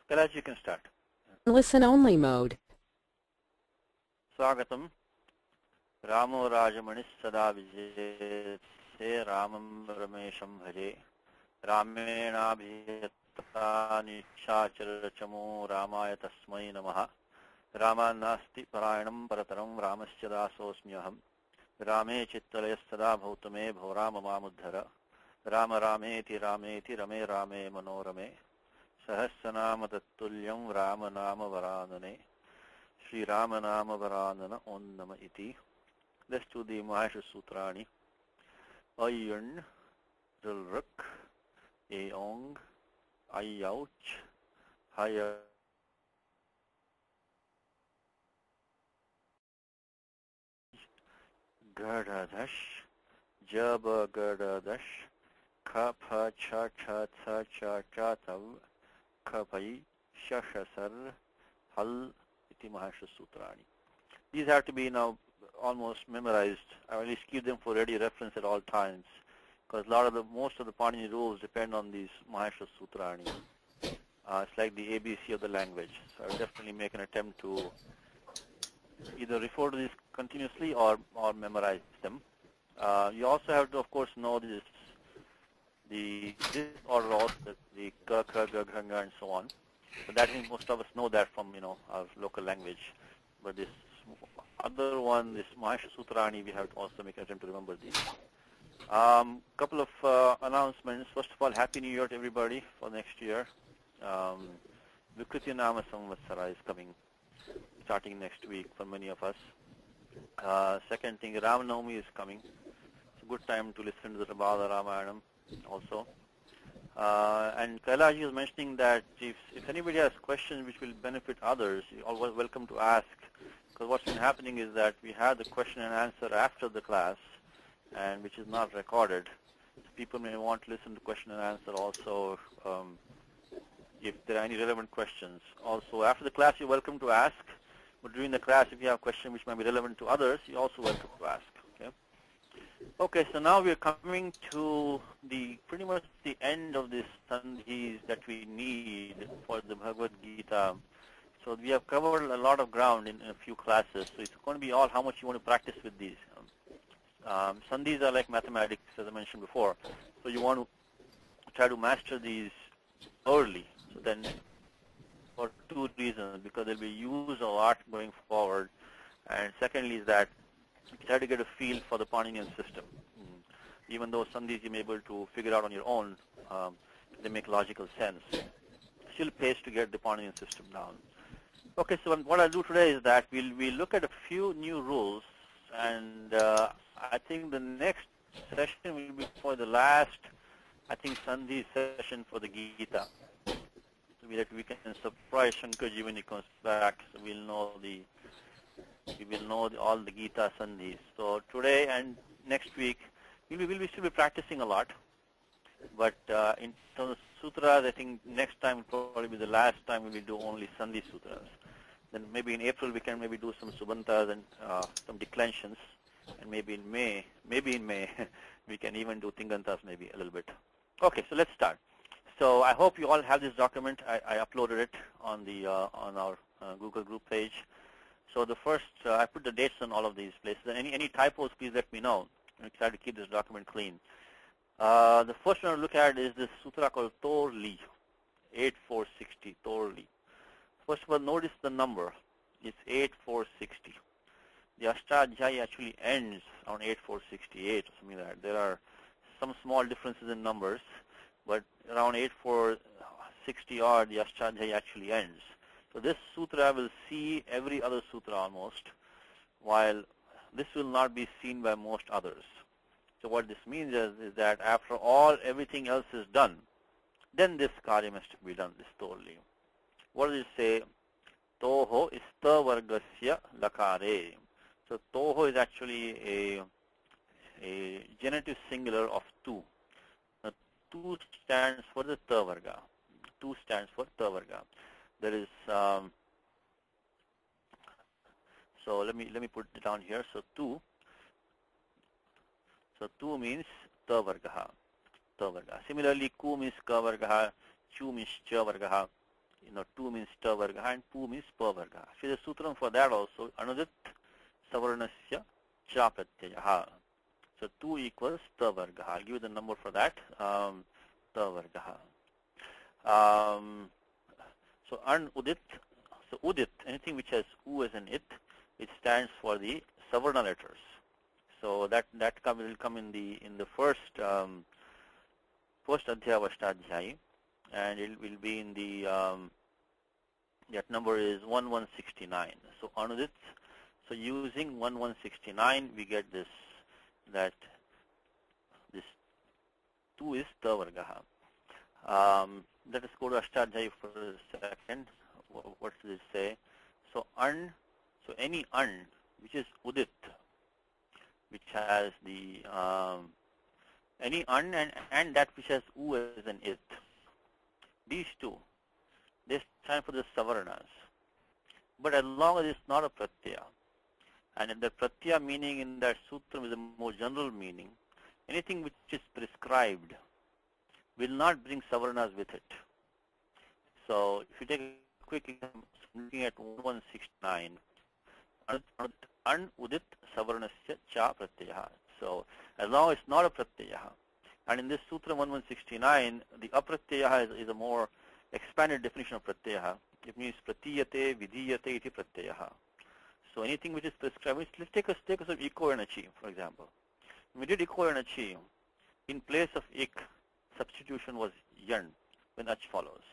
Kailash, you can start. Listen only mode. Swagatam. Ramo Rajamanis Sada Vijay Se Ramam Ramesham Bhaje. Ramena Bhiyata Nishachara Chamo Ramaya Tasmai Namaha. Rama Nasti Parayanam Parataram Ramasya Dasosmyaham. Rame Chittalaya Sada Bhautame Bhaurama Mamudhara. Rama Rameti Rameti Rame Rame Manorame. Sahasranama Tattulyam Rama Nama Varanane. Sri Rama Nama Varanana Om Nama Iti. Let's do the Mahasha Sutrani. Ayun, Rilruk, Aong, Ayouch, Haya. Gardadash, Jaba Gardadash, Kapha Cha Cha Cha Cha Cha Tav, Kapai, Shashasar, Hal, Iti Mahasha Sutrani. These have to be now almost memorized. I at least keep them for ready reference at all times, because most of the Panini rules depend on these Mahasha Sutrani. It's like the ABC of the language. So I will definitely make an attempt to either refer to these continuously or memorize them. You also have to, of course, know this order also, the Ka, Ka, Ga, Gha, Nga, and so on. But that means most of us know that from our local language. But this other one, this Mahasha Sutrani, we have to also make an attempt to remember these. Couple of announcements. First of all, Happy New Year to everybody for next year. Vikriti Nama Samvatsara is coming, starting next week for many of us. Second thing, Ram Navami is coming. It's a good time to listen to the Rabada Ramayanam also. And Kailash was mentioning that if anybody has questions which will benefit others, you're always welcome to ask. Because what's been happening is that we had the question and answer after the class, and which is not recorded. So people may want to listen to question and answer also if there are any relevant questions. Also, after the class, you're welcome to ask. But during the class, if you have questions which might be relevant to others, you're also welcome to ask. Okay. Okay. So now we're coming to pretty much the end of this sandhis that we need for the Bhagavad Gita. So we have covered a lot of ground in a few classes. So it's going to be all how much you want to practice with these. Sandhis are like mathematics, as I mentioned before. So you want to try to master these early. So then, for two reasons, because they'll be used a lot going forward, and secondly is that you try to get a feel for the Paninian system. Even though sandhis you may be able to figure out on your own, they make logical sense. Still pays to get the Paninian system down. Okay, so what I'll do today is that we'll look at a few new rules, and I think the next session will be for the last, I think, Sandhi session for the Gita. So that we can surprise Shankarji when he comes back, so we will know all the Gita Sandhis. So today and next week, we will still be practicing a lot. But in terms of sutras, I think next time will probably be the last time we will do only Sandhi sutras. Then maybe in April we can maybe do some Subantas and some declensions, and maybe in May we can even do Tingantas maybe a little bit. Okay, so let's start. So I hope you all have this document. I uploaded it on the on our Google group page. So the first, I put the dates on all of these places. Any typos, please let me know. I'm excited to keep this document clean. The first one to look at is this sutra called Torli, 8460, Torli. First of all, notice the number. It's 8460. The Ashtadhyayi actually ends on 8468 or something like that. There are some small differences in numbers, but around 8460 odd, the Ashtadhyayi actually ends. So this sutra will see every other sutra almost, while this will not be seen by most others. So what this means is that after everything else is done, then this karyam has to be done, this Torli. What does it say? Toho ista vargasya lakare. So toho is actually a genitive singular of tu. Now, tu stands for the ta varga. Tu stands for ta varga. There is so let me put it down here. So tu means ta varga. Ta varga. Similarly, ku means ka varga, chu means cha varga. tu means ta varga and pu means pa varga. Actually, the sutram for that also, anudit savarnasya cha pratyaya. So 2 equals ta varga. I'll give you the number for that, ta varga. So an udit, so udit, anything which has u as an it stands for the savarna letters. So that will come in the first adhyaya vashtadhyayi, and it will be in the that number is 1169. So anudit. So using 1169, we get this, that this 2 is ta varga. Let us go to Ashtadhyayi for a second. What does it say? So any which is udit, which has the any and that which has u as an it. These two, they stand for the savarnas. But as long as it's not a pratyaya, and in the pratyaya meaning in that sutra is a more general meaning, anything which is prescribed will not bring savarnas with it. So if you take a quick example, looking at 1169, an udit savarnasya cha pratyaya. So as long as it's not a pratyaya, and in this sutra 1169, the apratyaya is a more expanded definition of pratyaya. It means pratiyate, vidiyate iti pratyaya. So anything which is prescribed, let's take us of iko and achi, for example. When we did iko and achi, in place of ik, substitution was yan when ach follows.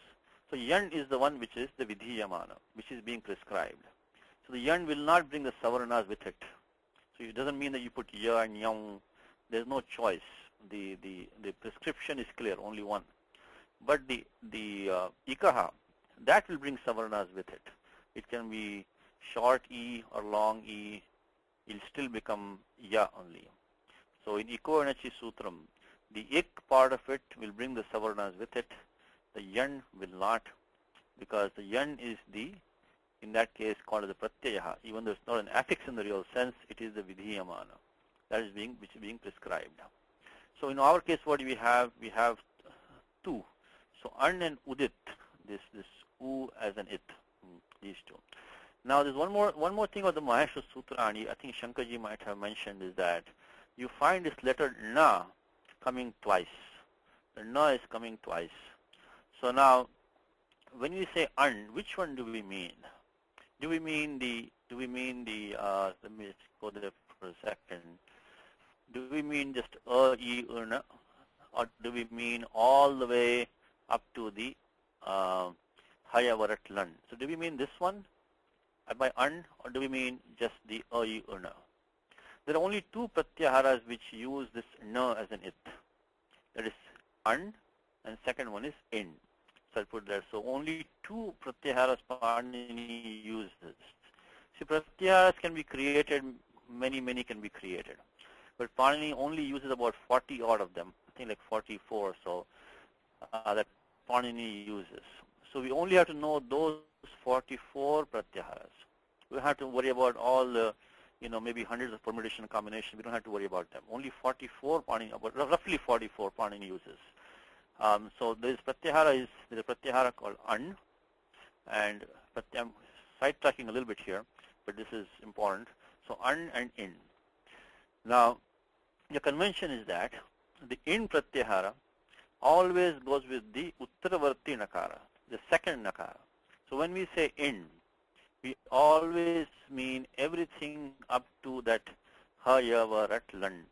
So yan is the one which is the vidhiyamana, which is being prescribed. So the yan will not bring the savarnas with it. So it doesn't mean that you put ya and yang. There's no choice. The prescription is clear, only one. But the ikaha, that will bring savarnas with it. It can be short e or long e. It'll still become ya only. So in iko and achi sutram, the ik part of it will bring the savarnas with it. The yan will not, because the yan is in that case, called as the pratyaya. Even though it's not an affix in the real sense, it is the vidhiyamana which is being prescribed. So in our case, what do we have? We have 2. So an and udit, this u as an it, these 2. Now there's one more thing about the Maheshwara Sutra, and I think Shankarji might have mentioned, is that you find this letter na coming twice. The na is coming twice. So now, when we say an, which one do we mean? Do we mean the let me go there for a second. Do we mean just e, na, or do we mean all the way up to the haya varat lan? So do we mean this one by an, or do we mean just the e, na? There are only 2 pratyaharas which use this na as an it. That is an, and second one is in. So I'll put there. So only 2 pratyaharas Panini uses. See, pratyaharas can be created, many can be created. But Panini only uses about 40 odd of them. I think like 44 or so that Panini uses. So we only have to know those 44 pratyaharas. We don't have to worry about all the, maybe hundreds of permutation combinations. We don't have to worry about them. Only 44 Panini, roughly 44 Panini uses. So there's a pratyahara called an, and I'm sidetracking a little bit here, but this is important. So an and in. Now, the convention is that the in pratyahara always goes with the uttaravarti nakara, the second nakara. So when we say in, we always mean everything up to that haya varat lan.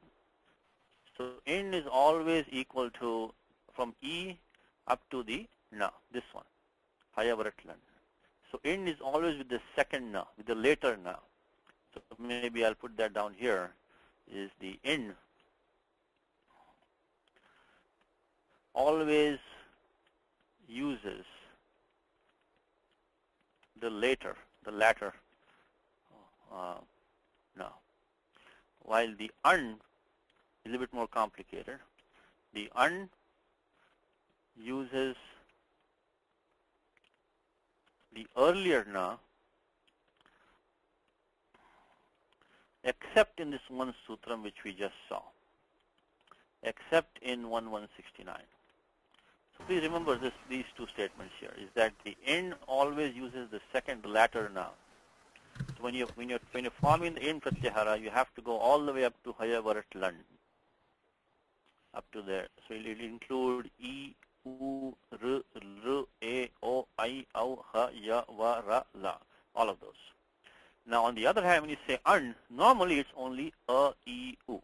So in is always equal to from e up to the na, this one, haya varat lan. So in is always with the second na, with the later na. So maybe I'll put that down here, is the in always uses the latter na. While the an is a little bit more complicated. The an uses the earlier na, except in this one sutram which we just saw, except in 1169. Please remember these two statements here, is that the in always uses the second latter noun. So when you're forming the in pratyahara, you have to go all the way up to hayavarat lan, up to there. So it will include e, u, r, e, o, I, au, ha, ya, va, ra, la, all of those. Now on the other hand, when you say an, normally it's only a, e, u,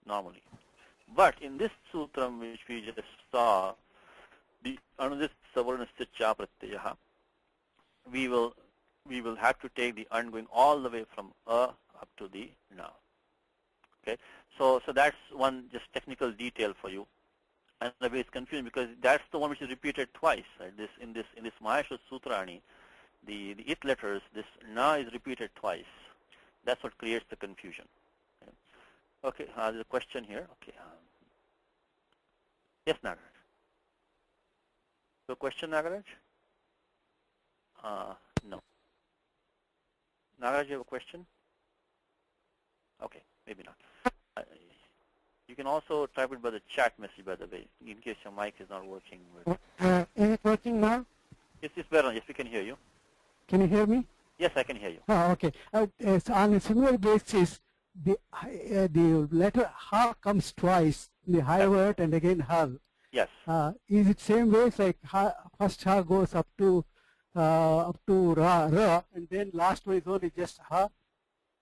normally. But in this sutram which we just saw, the anudit savarnasya cha pratyaha, we will have to take the an going all the way from a up to the na. Okay, so that's one just technical detail for you, and the way it's confusing because that's the one which is repeated twice. Right? In this Maheshwar Sutrani, the it letters, this na is repeated twice. That's what creates the confusion. Okay, there's a question here. Okay, yes, Nagaraj. So question, Nagaraj? No. Nagaraj, you have a question? Okay, maybe not. You can also type it by the chat message, by the way, in case your mic is not working. Is it working now? Yes, it's better. Yes, we can hear you. Can you hear me? Yes, I can hear you. Oh, okay. So on a similar basis, the letter ha comes twice, the higher word and again ha. Yes. Is it same way? It's like ha, first ha goes up to ra, and then last one is only just ha.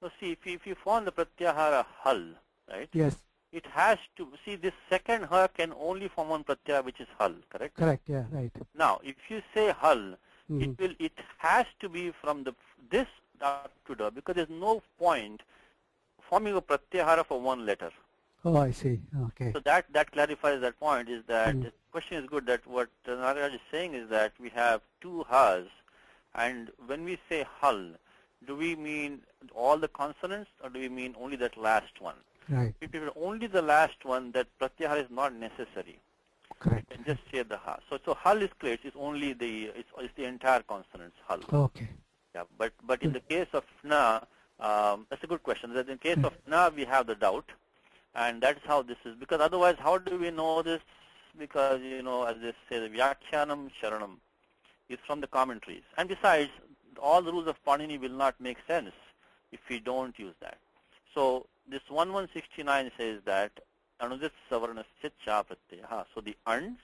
So see, if you form the pratyahara hal, right? Yes. It has to see this second ha can only form one pratyahara, which is hal, correct? Correct. Yeah. Right. Now, if you say hal, it has to be from this up to da, because there's no point forming a pratyahara for one letter. Oh, I see. Okay. So that clarifies that point. Is that the question is good? That what Nagaraj is saying is that we have two has, and when we say hal, do we mean all the consonants, or do we mean only that last one? Right. If it is only the last one, that pratyahara is not necessary. Correct. And just say the ha. So hal is clear. It's only it's the entire consonants hal. Okay. Yeah. But in the case of na, that's a good question. That in case of na, we have the doubt, and that's how this is. Because otherwise, how do we know this? Because as they say, the Vyakaranam Sharanam is from the commentaries, and besides, all the rules of Panini will not make sense if we don't use that. So this 1169 says that anudit savarnasya cha pratyaha. So the ans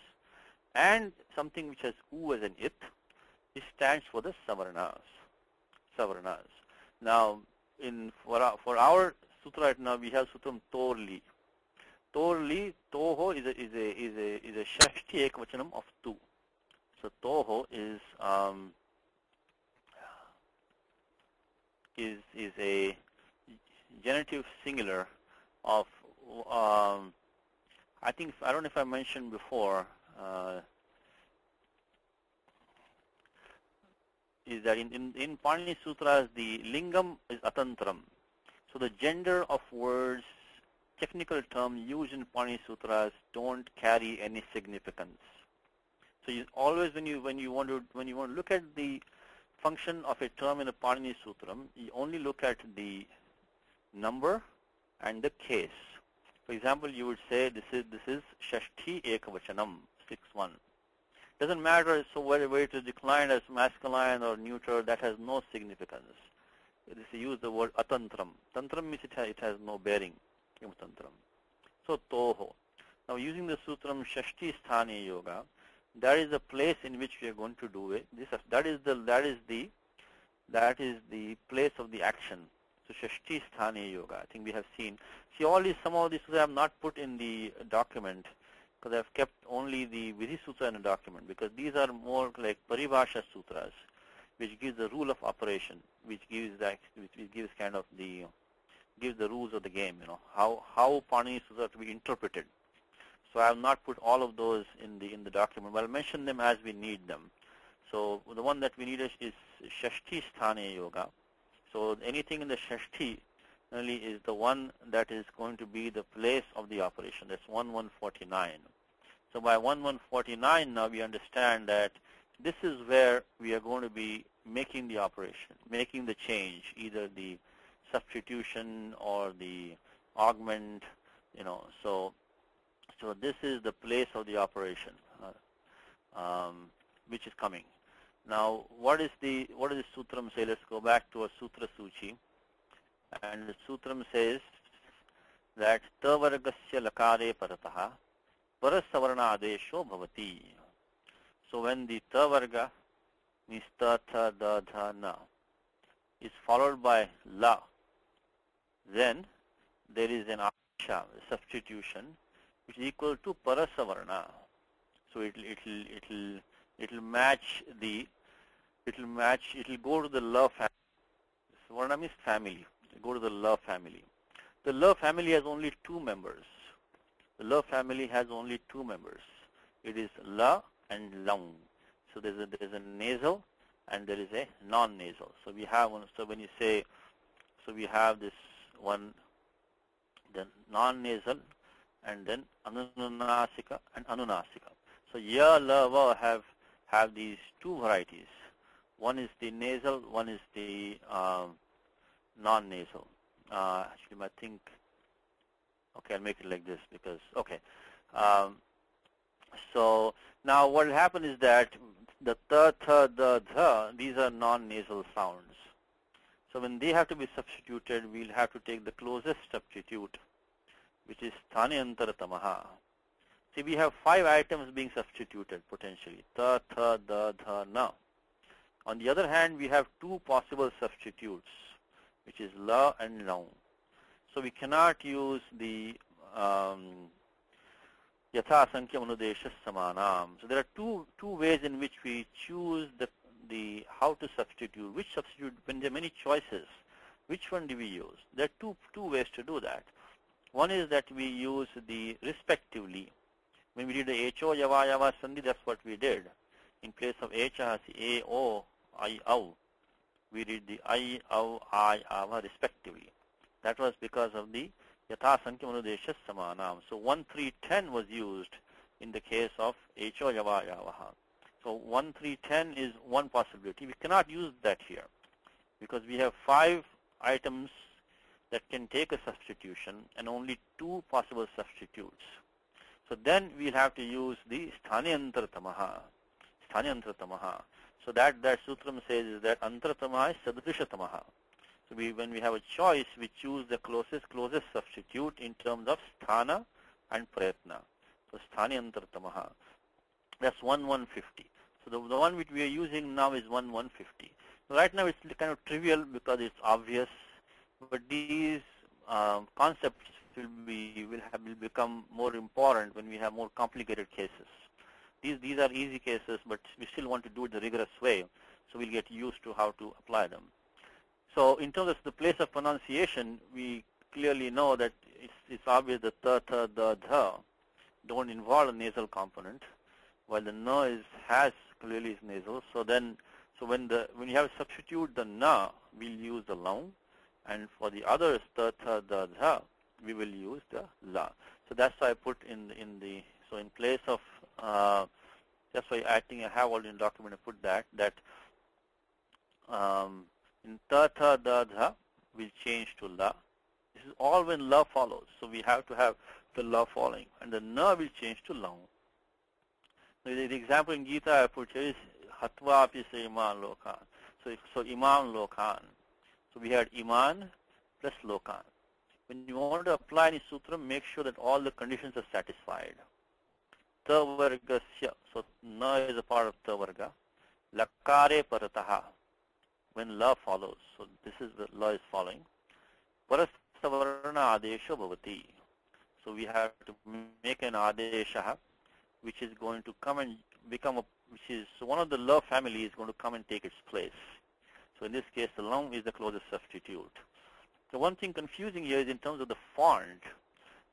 and something which has u as an it stands for the savarnas. Savarnas. Now, for our sutra right now, we have sutram torli. Torli, toho is a shashti ekvachanam of two. So toho is a genitive singular of I don't know if I mentioned before, is that in Panini Sutras the lingam is atantram. So the gender of words, technical term used in Panini Sutras don't carry any significance. So you always when you want to look at the function of a term in a Panini Sutram, you only look at the number and the case. For example, you would say this is Shashti Ekavachanam 6-1. Doesn't matter so whether it is declined as masculine or neuter, that has no significance. This use the word atantram. Tantram means it has no bearing. Tantram. So toho. Now using the sutram Shashti Sthani Yoga, that is the place in which we are going to do it. That is the place of the action. So Shashti Sthani Yoga, I think we have seen. See, some of these I have not put in the document because I have kept only the Vidhi Sutra in the document, because these are more like Paribhasha Sutras, which gives the rule of operation, which gives kind of gives the rules of the game, how Panini Sutra to be interpreted. So I have not put all of those in the document, but I'll mention them as we need them. So the one that we need is Shashti Sthani Yoga. So anything in the Shashti only is the one that is going to be the place of the operation. That's 1149. So by 1149 now we understand that this is where we are going to be making the operation, making the change, either the substitution or the augment, So this is the place of the operation. which is coming. Now, what does the sutram say? Let's go back to a sutra suchi. And the sutram says that tavargasya lakare parataha parasavarna adesho bhavati. So when the tavarga means ta, tha, da, dha, na is followed by la, then there is an asha, substitution, which is equal to parasavarna. So it'll match the, it'll go to the la family. Varna means family. Go to the la family. The la family has only two members. The la family has only two members. It is la and lang. So there's a nasal and there is a non-nasal. So we have one. So when you say, so we have this one, the non-nasal, and then anunasika and anunasika. So ya, la, va have these two varieties. One is the nasal, one is the non-nasal. Actually, I think, okay, I'll make it like this because, okay. So now what will happen is that the ta, tha, da, dha, these are non-nasal sounds. So when they have to be substituted, we'll have to take the closest substitute, which is thanyantaratamaha. See, we have 5 items being substituted potentially, ta, tha, da, dha, na. On the other hand, we have 2 possible substitutes, which is la and lang. So we cannot use the yatha sankhya manudesha samanam. So there are two ways in which we choose the how to substitute. Which substitute, when there are many choices, which one do we use? There are two ways to do that. One is that we use the respectively. When we did the ho, yava, yava, sandhi, that's what we did. In place of echa, a, o, I, au, we did the I, au, I, ava respectively. That was because of the yatha sankhya manudesha samanam. So 1, 3, 10 was used in the case of ho, yava, yavaha. So 1, 3, 10 is one possibility. We cannot use that here because we have 5 items that can take a substitution and only 2 possible substitutes. So then we'll have to use the sthanyantaratamaha. So that sutram says is that antaratamaha is sadrishatamaha. So when we have a choice, we choose the closest substitute in terms of sthana and prayatna. So sthanyantaratamaha. That's 150. So the one which we are using now is 150. So right now it's kind of trivial because it's obvious, but these concepts will become more important when we have more complicated cases. These are easy cases, but we still want to do it the rigorous way, so we'll get used to how to apply them. So in terms of the place of pronunciation, we clearly know that it's obvious that ta, tha, da, dha don't involve a nasal component, while the na has clearly is nasal. So when you have to substitute the na, we'll use the lang, and for the others ta, tha, da, dha, we will use the la. So that's why I put in place of that's why I think I have already in the document. I put that in ta, tha, da, dha will change to la. This is all when la follows. So we have to have the la following, and the na will change to lang. The example in Gita I put here is hatva api se iman lokan. So iman lokan. So we had iman plus lokan. When you want to apply any sutra, make sure that all the conditions are satisfied. Tavargasya. So na is a part of tavarga. Lakare parataha. When la follows. So this is the la is following. Parasavarna adesha bhavati. So we have to make an adesha, which is going to come and become so one of the la family is going to come and take its place. So in this case, the lang is the closest substitute. So one thing confusing here is in terms of the font,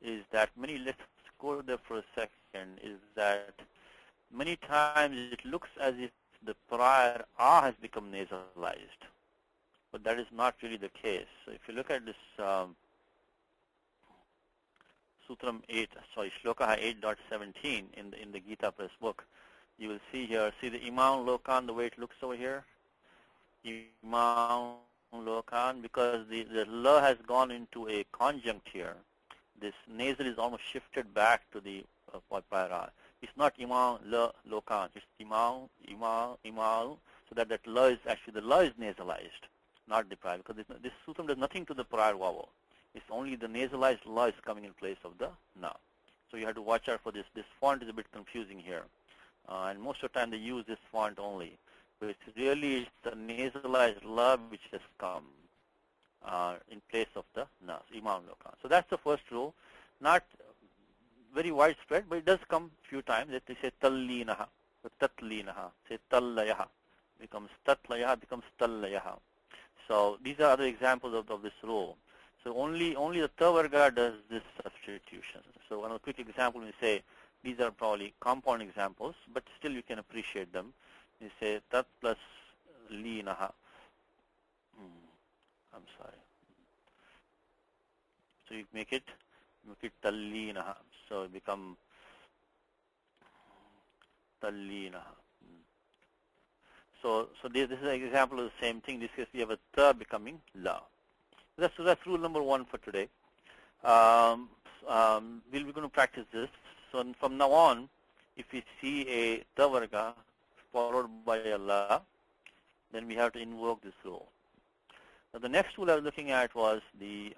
is that let's go there for a second, is that many times it looks as if the prior a has become nasalized, but that is not really the case. So if you look at this Sutram 8, sorry, Shloka 8.17 in the Gita Press book, you will see here, see the Imam Lokan, the way it looks over here? Imam Lokan, because the la has gone into a conjunct here. This nasal is almost shifted back to the prior. It's not imam, la, lokan. It's imam, imam, imam. So that la is actually, the la is nasalized, not the prior, because this sutram does nothing to the prior vowel. It's only the nasalized la is coming in place of the na. So you have to watch out for this. This font is a bit confusing here. And most of the time they use this font only. But it's really the nasalized la which has come in place of the na, imam lokan. So that's the first rule. Not very widespread, but it does come a few times that they say tallinaha, tatlinaha, say tallayaha, becomes tatlayaha, becomes tallayaha. So these are other examples of this rule. So only the Tavarga does this substitution. So one quick example, we say these are probably compound examples, but still you can appreciate them. You say tat plus linaha. I'm sorry. So you make it tallinaha. So it become tallinaha. So this is an example of the same thing. This case we have a ta becoming la. That's rule number 1 for today. We'll be going to practice this. So from now on, if we see a ta varga followed by a la, then we have to invoke this rule. Now the next rule I was looking at was the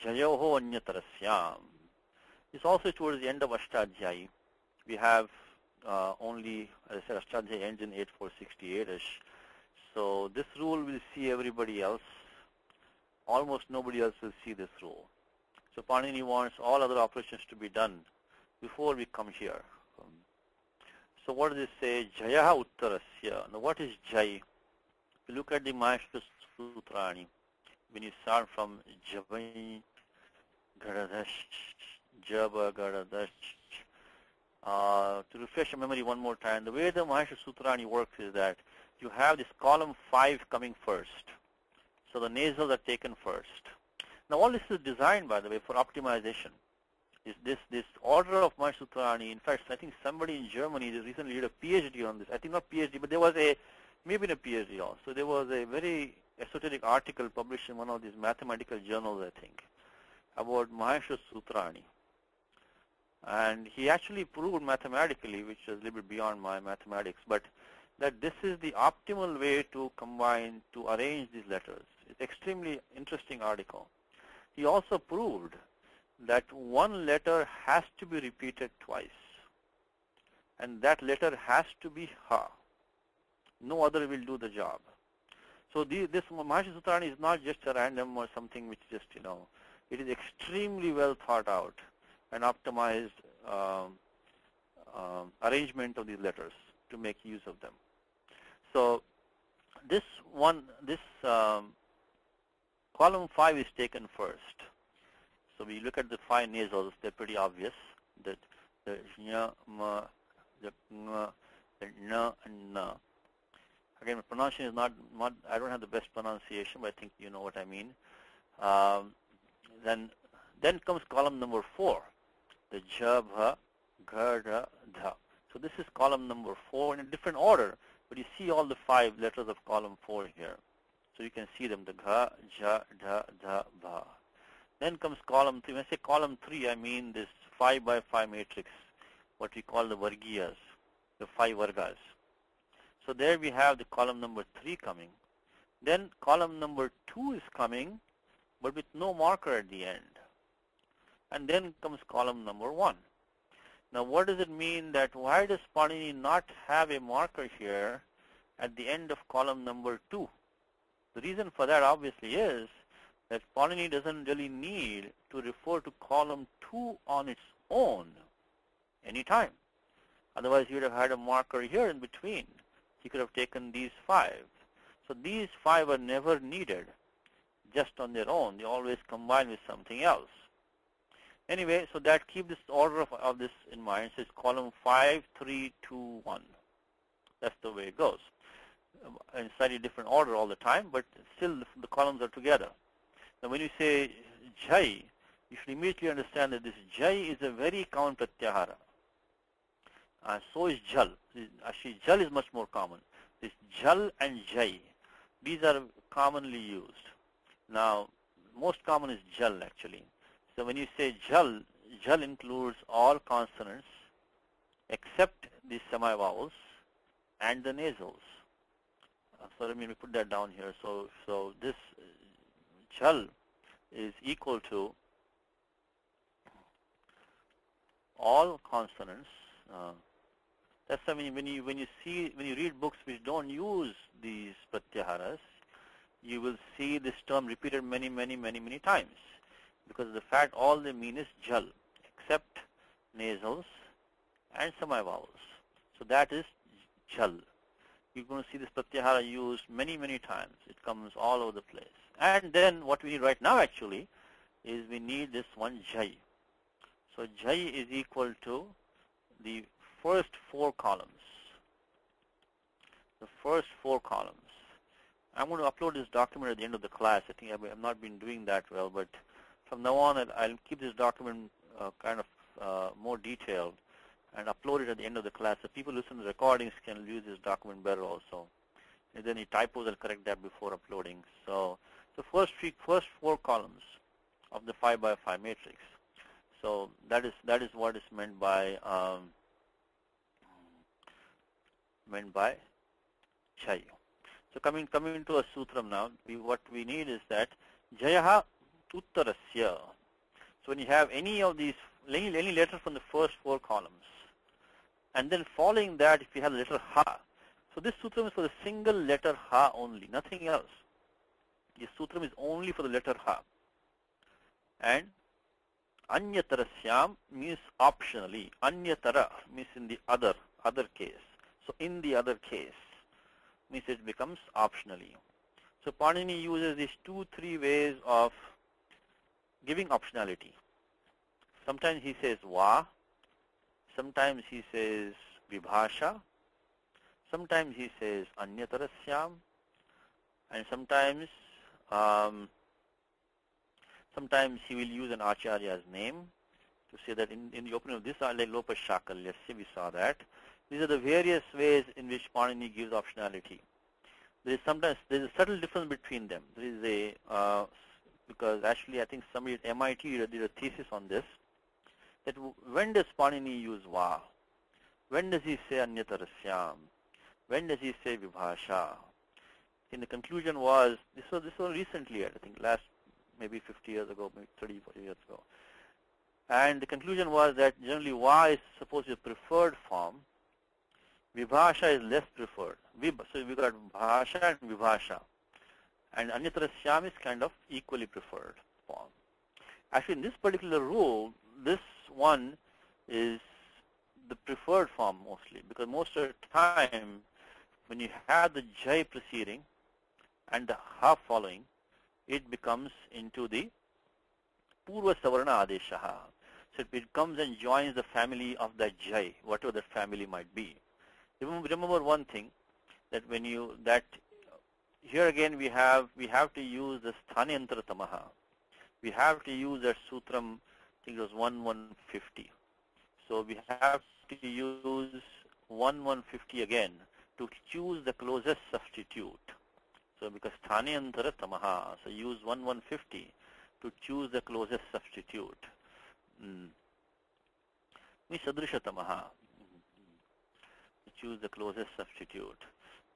jayoho anyatarasyam. It's also towards the end of Ashtadhyayi. We have only, as I said, Ashtadhyayi ends in 8468-ish. So this rule will see everybody else. Almost nobody else will see this rule. So Panini wants all other operations to be done before we come here. So what does it say? Jayaha uttarasya. Now what is jay? If you look at the Maheshwara Sutrani, when you start from Javai Garadash, Java Garadash, to refresh your memory one more time, the way the Maheshwara Sutrani works is that you have this column 5 coming first. So the nasals are taken first. Now all this is designed, by the way, for optimization. This order of Maheshwara Sutrani, in fact, I think somebody in Germany recently did a PhD on this. I think not PhD, but there was maybe a PhD also. There was a very esoteric article published in one of these mathematical journals, I think, about Maheshwara Sutrani. And he actually proved mathematically, which is a little bit beyond my mathematics, but that this is the optimal way to combine, to arrange these letters. It's extremely interesting article. He also proved that one letter has to be repeated twice, and that letter has to be ha. No other will do the job. So this Maheshwara Sutrani is not just a random or something which just, it is extremely well thought out and optimized arrangement of these letters to make use of them. So this column 5 is taken first. So we look at the 5 nasals, they're pretty obvious. That the nya, ma, the nga, the na, and na. Again, my pronunciation is not, I don't have the best pronunciation, but I think you know what I mean. Then comes column number 4, the ja, bha, ga, da, dha. So this is column number 4 in a different order, but you see all the 5 letters of column 4 here. So you can see them, the gha, ja, dha, dha, bha. Then comes column 3. When I say column 3, I mean this 5 by 5 matrix, what we call the vargiyas, the 5 vargas. So there we have the column number 3 coming. Then column number 2 is coming, but with no marker at the end. And then comes column number 1. Now what does it mean that why does Panini not have a marker here at the end of column number 2? The reason for that obviously is that Panini doesn't really need to refer to column 2 on its own anytime. Otherwise you would have had a marker here in between. He could have taken these 5. So these 5 are never needed just on their own. They always combine with something else. Anyway, so that keep this order of this in mind. So it's column 5, 3, 2, 1. That's the way it goes. In slightly different order all the time, but still the columns are together. Now when you say jai, you should immediately understand that this jai is a very common pratyahara. So is jal. Actually, jal is much more common. This jal and jai, these are commonly used. Now, most common is jal actually. So when you say jal, jal includes all consonants except the semi-vowels and the nasals. So let me put that down here. So this jhal is equal to all consonants. That's why when you read books which don't use these pratyaharas, you will see this term repeated many times, because of the fact all they mean is jhal, except nasals and semi-vowels. So that is jhal. You're going to see this pratyahara used many times. It comes all over the place. And then what we need right now actually is we need this one jai. So jai is equal to the first 4 columns. The first 4 columns. I'm going to upload this document at the end of the class. I think I've not been doing that well, but from now on I'll keep this document kind of more detailed and upload it at the end of the class, so people listen to the recordings can use this document better also. If there are any typos, I'll correct that before uploading. So the first 4 columns of the 5 by 5 matrix. So that is what is meant by jai. So coming to a sutram now, what we need is that jayaha uttarasya. So when you have any of these, any letter from the first 4 columns, and then following that, if you have the letter ha, so this sutram is for the single letter ha only, nothing else. This sutram is only for the letter ha. And anyatarasyam means optionally. Anyatara means in the other case. So in the other case means it becomes optionally. So Panini uses these 2-3 ways of giving optionality. Sometimes he says va, sometimes he says vibhasha, sometimes he says anyatarasyam, and sometimes he will use an acharya's name to say that in the opening of this lopa shakalyasya we saw that. These are the various ways in which Panini gives optionality. There is a subtle difference between them. There is a because actually I think somebody at MIT did a thesis on this. That when does Panini use va? When does he say anyatarasyam? When does he say vibhasha? And the conclusion was, this was recently, I think last maybe 50 years ago, maybe 30, 40 years ago. And the conclusion was that generally va is supposed to be a preferred form. Vibhasha is less preferred. So we got bhasha and vibhasha. And anyatarasyam is kind of equally preferred form. Actually, in this particular rule, this one is the preferred form mostly, because most of the time when you have the jai preceding and the ha following, it becomes into the purva savarna adeshaha. So it comes and joins the family of that jai, whatever that family might be. Remember one thing, that when here again we have to use the sthaniyantara tamaha. We have to use that sutram, I think it was 1150. So we have to use 1150 again to choose the closest substitute. So because sthaniyantara tamaha, so use 1150 to choose the closest substitute. Sadrisha tamaha, choose the closest substitute.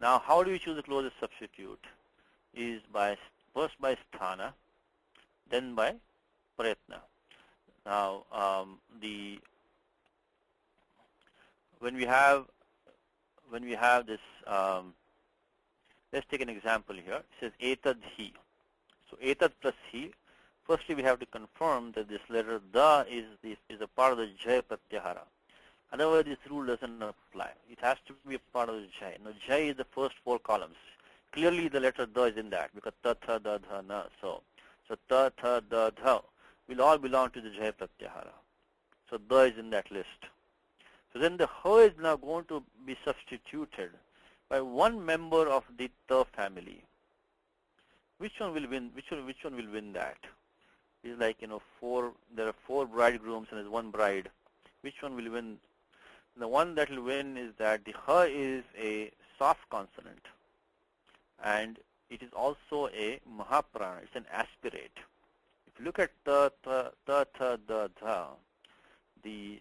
Now how do we choose the closest substitute? Is first by sthana, then by pratna. Now when we have this, let's take an example here. It says etad hi. So etad plus hi. Firstly, we have to confirm that this letter da is a part of the jai pratyahara. Otherwise, this rule doesn't apply. It has to be a part of the jai. Now, jai is the first 4 columns. Clearly, the letter da is in that, because ta, tha, da, dha, na. So ta, tha, da, dha will all belong to the jai pratyahara. So da is in that list. So then the ha is now going to be substituted by one member of the ta family. Which one will win? Which one will win that? It's like, there are 4 bridegrooms and there's 1 bride. Which one will win? The one that will win is that the ha is a soft consonant, and it is also a mahaprana. It's an aspirate. If you look at ta, tha, da, dha, the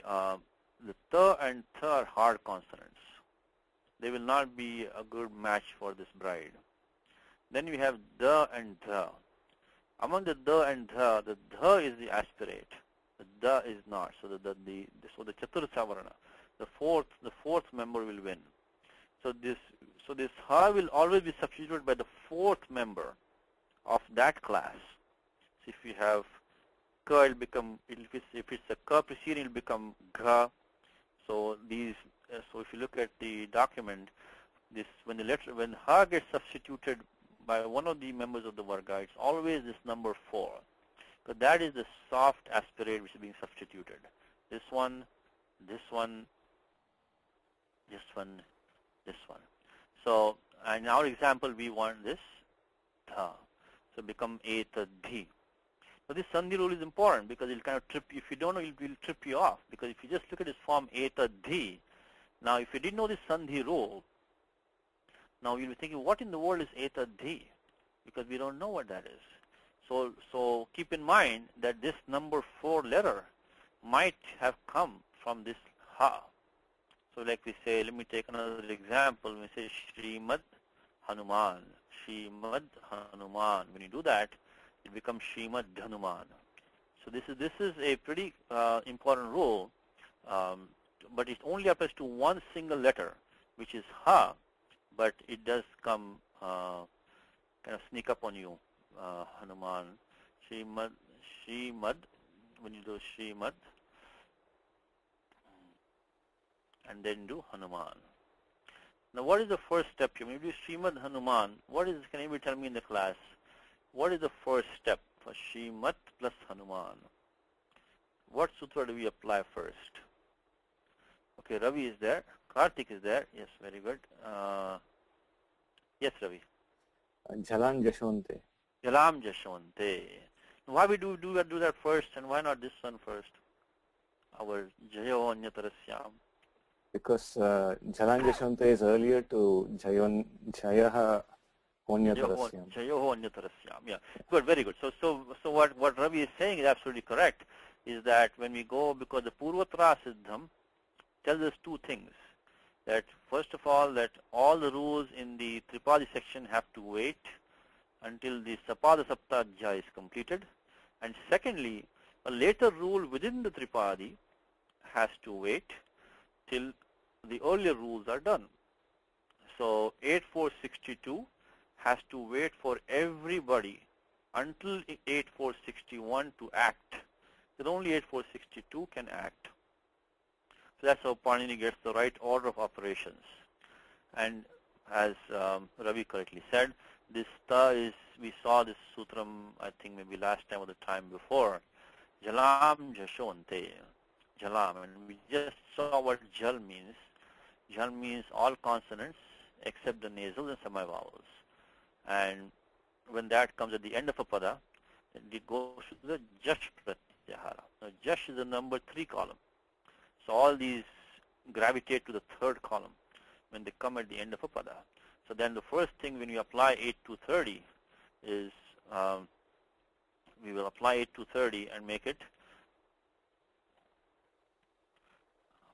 The th and th are hard consonants. They will not be a good match for this bride. Then we have the and the. Among the and the is the aspirate. The is not. So the chaturtha varna, the fourth member will win. So this ha will always be substituted by the fourth member of that class. So if you have ka, it'll become, if it's a ka preceding, it'll become gha. So so if you look at the document, when ha gets substituted by one of the members of the varga, it's always this number 4. But that is the soft aspirate which is being substituted. This one, this one, this one, this one. So in our example, we want this tha. So become etadhi. So this sandhi rule is important because it'll kind of trip. If you don't know, it will trip you off. Because if you just look at this form etadhi, now if you didn't know this sandhi rule, now you'll be thinking, what in the world is etadhi? Because we don't know what that is. So keep in mind that this number 4 letter might have come from this ha. So like we say, let me take another example. We say Srimad Hanuman. Srimad Hanuman. When you do that, it becomes Srimad Hanuman. So this is a pretty important rule, but it only applies to one single letter, which is ha, but it does come kind of sneak up on you. Hanuman, Srimad, when you do Srimad, and then do Hanuman. Now what is the first step here? When you do Srimad Hanuman, can anybody tell me in the class, what is the first step for Srimad plus Hanuman? What sutra do we apply first? Okay, Ravi is there. Karthik is there. Yes, very good. Yes, Ravi. Jalam Jashonte. Jalam Jashonte. Why we do that first, and why not this one first? Our Jayo Anyatarasyam. Because Jalam Jashonte is earlier to Jayaha Onyatarasyam. Jayo Anyatarasyam. Yeah, good, very good. So what Ravi is saying is absolutely correct. Is that when we go, because the Purvatra Siddham tells us two things. That first of all, that all the rules in the Tripadi section have to wait until the Sapada Saptadhya is completed. And secondly, a later rule within the Tripadi has to wait till the earlier rules are done. So 8462 has to wait for everybody until 8461 to act. Because only 8462 can act. So that's how Panini gets the right order of operations. And as Ravi correctly said, this ta is, we saw this sutram, I think maybe last time or the time before, Jalam Jashonte, Jalam. And we just saw what Jal means. Jal means all consonants except the nasals and semivowels. And when that comes at the end of a pada, it goes to the Jash Pratyahara. Now Jash is the number 3 column. So all these gravitate to the 3rd column when they come at the end of a pada. So then the first thing when you apply 8 to 30 is we will apply 8 to 30 and make it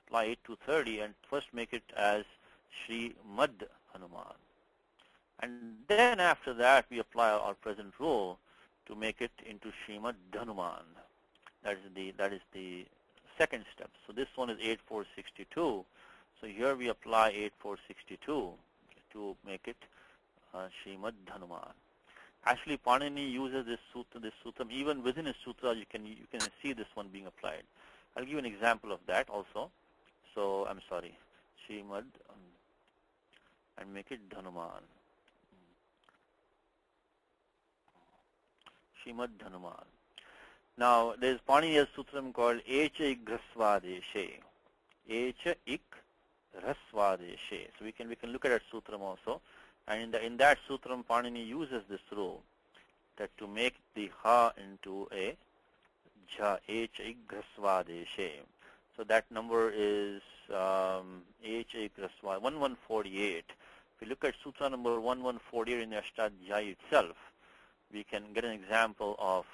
apply 8 to 30 and first make it as Shri Mad Hanuman. And then after that we apply our present rule to make it into Srimad Hanuman. That is the second step. So this one is 8462. So here we apply 8462 to make it Srimad Hanuman. Actually, Panini uses this sutram even within his sutra. You can see this one being applied. I'll give you an example of that also. So I'm sorry, Srimad, and make it Hanuman. Srimad Hanuman. Now, there's Panini's sutram called Echa Igrasvadeshe. Echa Igrasvadeshe. So we can look at that sutram also. And in that sutram, Panini uses this rule that to make the ha into a ja, Echa Igrasvadeshe. So that number is Echa Igrasvadeshe, 1148. If you look at sutra number 1148 in the Ashtadhyayi itself, we can get an example of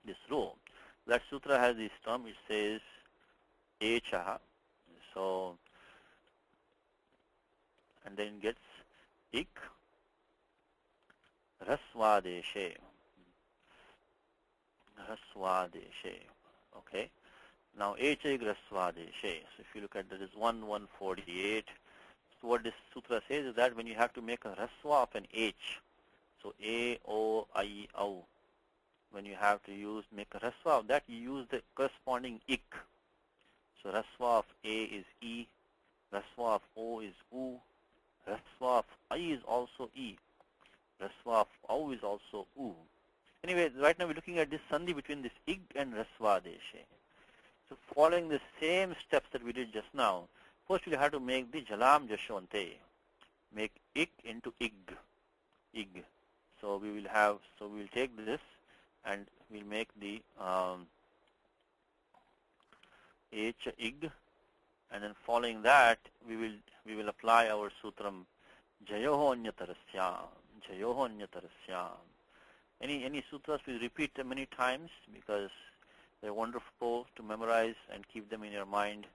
this rule. That sutra has this term. It says echaha. So, and then gets ik rasvadeshe. Rasvadeshe. Okay. Now echa ik rasvadeshe. So if you look at that is 148. So what this sutra says is that when you have to make a rasva of an H, so A, O, I, O, when you have to make a rasva of that, you use the corresponding ik. So rasva of A is E, rasva of O is U, rasva of I is also E, rasva of O is also U. Anyway, right now we're looking at this sandhi between this ig and rasvadeshe. So following the same steps that we did just now, first we have to make the jalam jashonte, make ik into ig. So we'll take this and we'll make the h ig, and then following that we will apply our sutram jayoho anyatarasyam. Any sutras we repeat them many times because they're wonderful to memorize and keep them in your mind.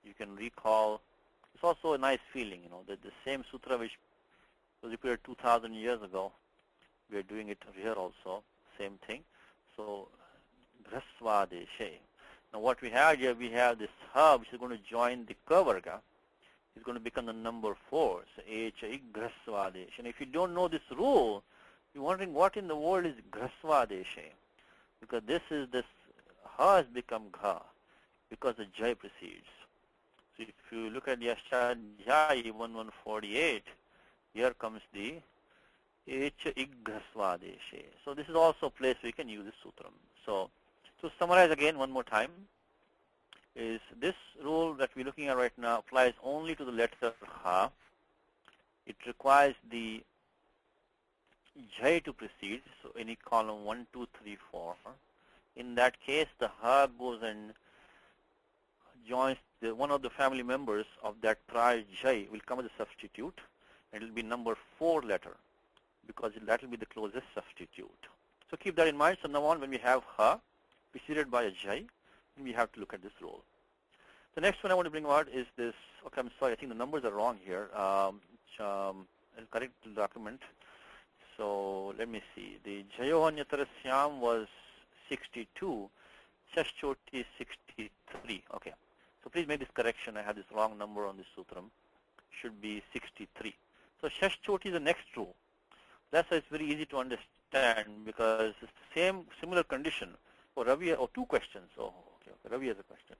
You can recall. It's also a nice feeling, that the same sutra which was repeated 2,000 years ago, we are doing it here also, same thing. So, grasvadeshe. Now what we have here, we have this ha which is going to join the ka varga. It's going to become the number 4. So, echa grasvadeshe. And if you don't know this rule, you're wondering what in the world is grasvadeshe. Because this ha has become gha, because the jai precedes. So if you look at the Ashtadhyayi 1148, here comes the echa grasvadeshe. So this is also a place we can use this sutram. So to summarize again one more time, is this rule that we're looking at right now applies only to the letter ha. It requires the jai to precede, so any column 1, 2, 3, 4. In that case, the ha goes and joins one of the family members of that prior jai will come as a substitute, and it will be number 4 letter, because that will be the closest substitute. So keep that in mind. So now on, when we have ha preceded by a jai, we have to look at this rule. The next one I want to bring about is this. Okay, I'm sorry, I think the numbers are wrong here. I'll correct the document. So let me see. The Jayohanyatarasyam was 62, Shashchoti 63. Okay. So please make this correction. I have this wrong number on this sutram. Should be 63. So Shashchoti is the next rule. That's why it's very easy to understand, because it's the similar condition. For Ravi, or 2 questions. Oh, okay. Ravi has a question.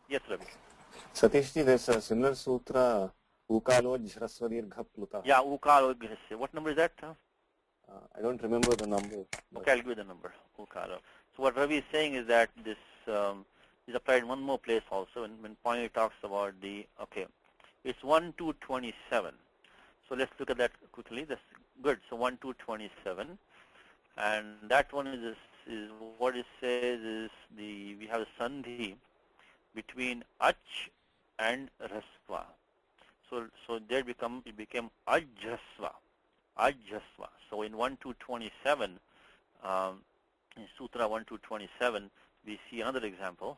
Yes, Ravi. Satishji, there's a similar sutra, Ukalo Jhrasvadirgha Pluta. Yeah, Ukalo Jhrasya. What number is that? I don't remember the number. Okay, I'll give you the number. Ukalo. So what Ravi is saying is that this is applied in one more place also, when Pony talks about the, okay, it's 1 to 27. So let's look at that quickly. That's good. So 1 to 27. And that one is what it says is we have a sandhi between ach and rasva. So there it became ajasva. So in 1 to 27, in Sutra 1 to 27, we see another example.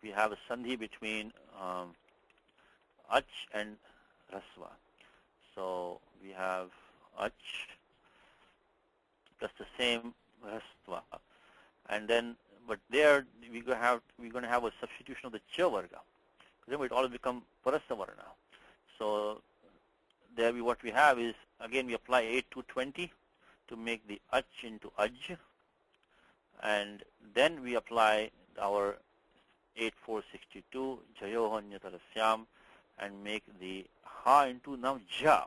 We have a sandhi between ach and rasva. So we have ach plus the same rasva, and then but there we're going to have a substitution of the cha varga. Then it all become parasavarna. So there what we have is, again we apply 8 to 20 to make the ach into aj, and then we apply our 8462 jayohanyatarasyam and make the ha into now ja,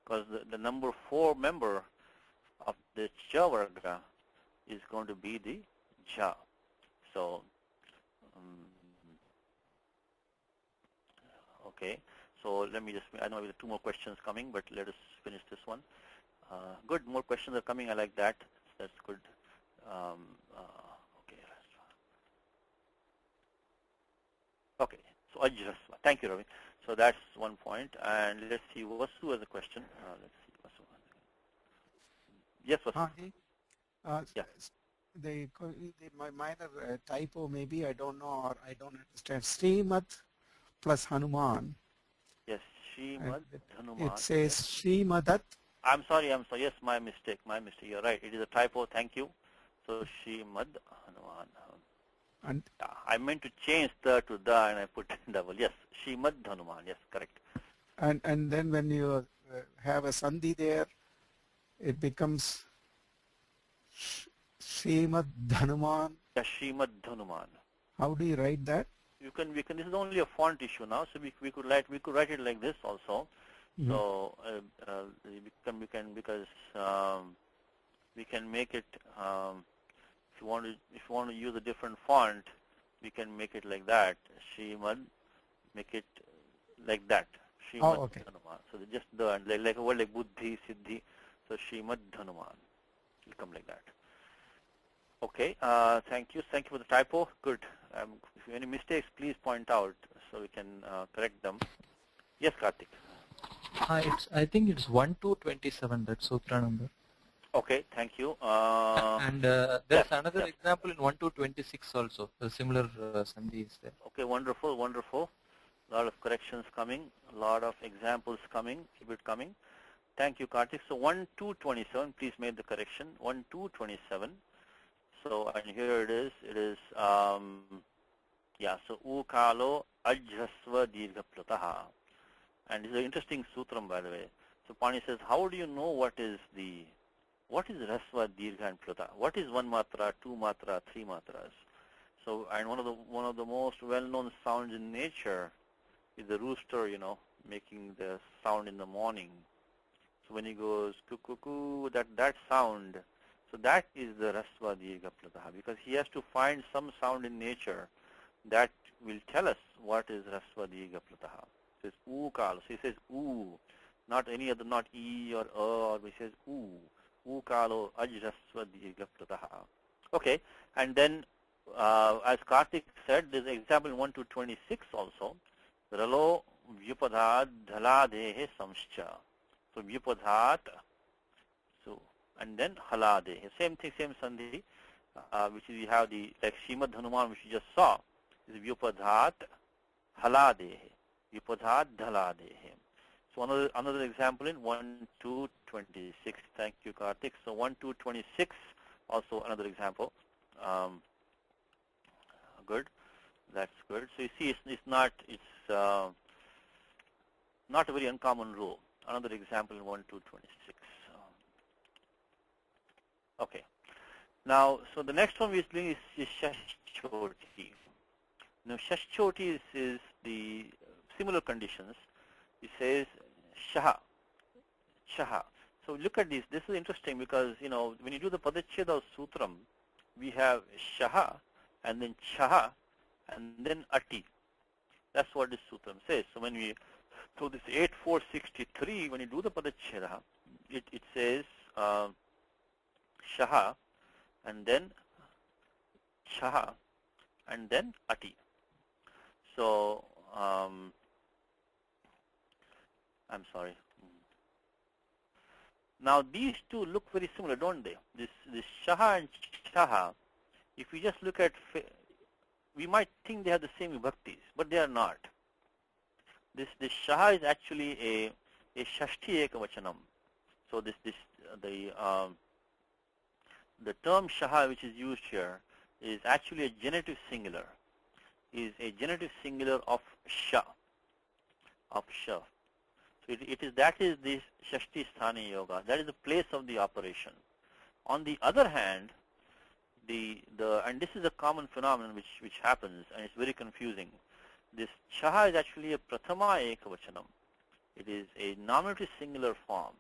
because the number 4 member of the cha varga is going to be the ja. So okay, so let me just, I know we have 2 more questions coming, but let us finish this one. Good, more questions are coming. I like that. That's good. Okay. Okay, so ajrasva. Thank you, Ravi. So that's one point. And let's see, Vasu has a question. Let's see, Vasu. Yes, Vasu. Yeah. my minor typo maybe, I don't know, or I don't understand. Srimad plus Hanuman. Yes, Srimad Hanuman. It says Srimadat. I'm sorry. Yes, my mistake. You're right. It is a typo. Thank you. So Srimad Hanuman. And Yeah, I meant to change the to the and I put double. Yes, Srimad Hanuman. Yes, correct. and then when you have a sandhi there, it becomes Srimad Hanuman. Yeah, Srimad Hanuman. How do you write that? We can. This is only a font issue now, so we could write it like this also. Mm-hmm. So we can because we can make it. If you want to use a different font, we can make it like that. Srimad, make it like that. Srimad okay. Hanuman. So just the like a word like Buddhi, Siddhi. So Srimad Hanuman will come like that. Okay. Thank you for the typo. Good. If you have any mistakes, please point out so we can correct them. Yes, Karthik. I think it's 1-27, that sutra number. Okay, thank you. And there's another example in 1-26 also. A similar sandhi is there. Okay, wonderful. A lot of corrections coming, a lot of examples coming, keep it coming. Thank you, Karthik. So 1-27, please make the correction. 1-27. So, and here it is. So ukalo ajhasva dirghaplataha. And it's an interesting sutram, by the way. So Pani says, how do you know what is rasva, dirgha, and plata? What is 1 matra, 2 matra, 3 matras? So, and one of the most well-known sounds in nature is the rooster, making the sound in the morning. So when he goes cuckoo, that sound, so that is the rasva, dirgha, plata, because he has to find some sound in nature that will tell us what is rasva, dirgha, plata. It says ukalo. So he says oo, not any other, not e or or he says oo. Ukalo ajrasva dirgha plataha. Okay, and then as Karthik said, there's an example in 1-26 also. Ralo vyupadhat dhaladehe samscha. So vyupadhat, so and then haladehe. Same thing, same sandhi, which is we have the like Srimad Hanuman, which you just saw, is vyupadhat haladehe. Vyupadhat dhaladehe. So another example in 1-26. Thank you, Karthik. So 1-26, also another example. Good. That's good. So you see, it's not a very uncommon rule. Another example in 1-26. Okay. Now, so the next one we're doing is Shashchoti. Now, Shashchoti is the similar conditions. It says Shaha. So look at this. This is interesting because, when you do the Padacheda of Sutram, we have Shaha and then Chaha and then Ati. That's what this Sutram says. So so this 8-4-63, when you do the Padacheda, it says Shaha and then Chaha and then Ati. So, I'm sorry. Now these two look very similar, don't they? This Shaha and Chaha, if we just look at, we might think they have the same vibhaktis, but they are not. This Shaha is actually a Shashti Ekavachanam. So the term Shaha which is used here is actually a genitive singular. Is a genitive singular of Sha. So that is the Shashti Sthani Yoga. That is the place of the operation. On the other hand, and this is a common phenomenon which happens, and it's very confusing. This Chaha is actually a Prathama Ekavachanam. It is a nominative singular form.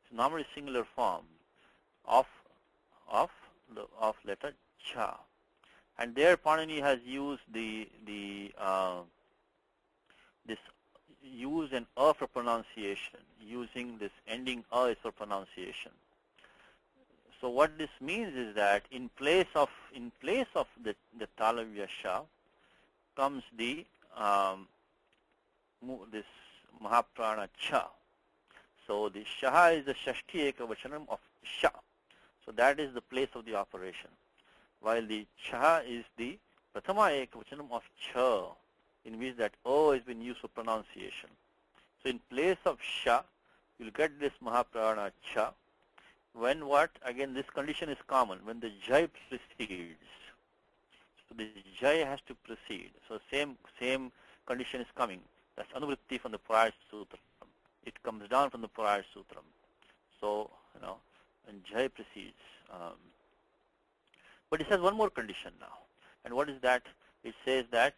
It's a nominative singular form of letter Cha. And there Panini has used this use an A for pronunciation, using this ending A is for pronunciation. So what this means is that in place of the Talavya Sha comes this Mahaprana Cha. So the Shaha is the Shashti Ekavachanam of Sha. So that is the place of the operation. While the cha is the pratama ekavachanam of cha, in which that o has been used for pronunciation. So in place of sha, you'll get this mahaprana cha. When what? Again, this condition is common. When the jai precedes. So the jai has to precede. So same condition is coming. That's anuvritti from the prior sutra. It comes down from the prior sutra. So, and jai precedes. But it has one more condition now. And what is that? It says that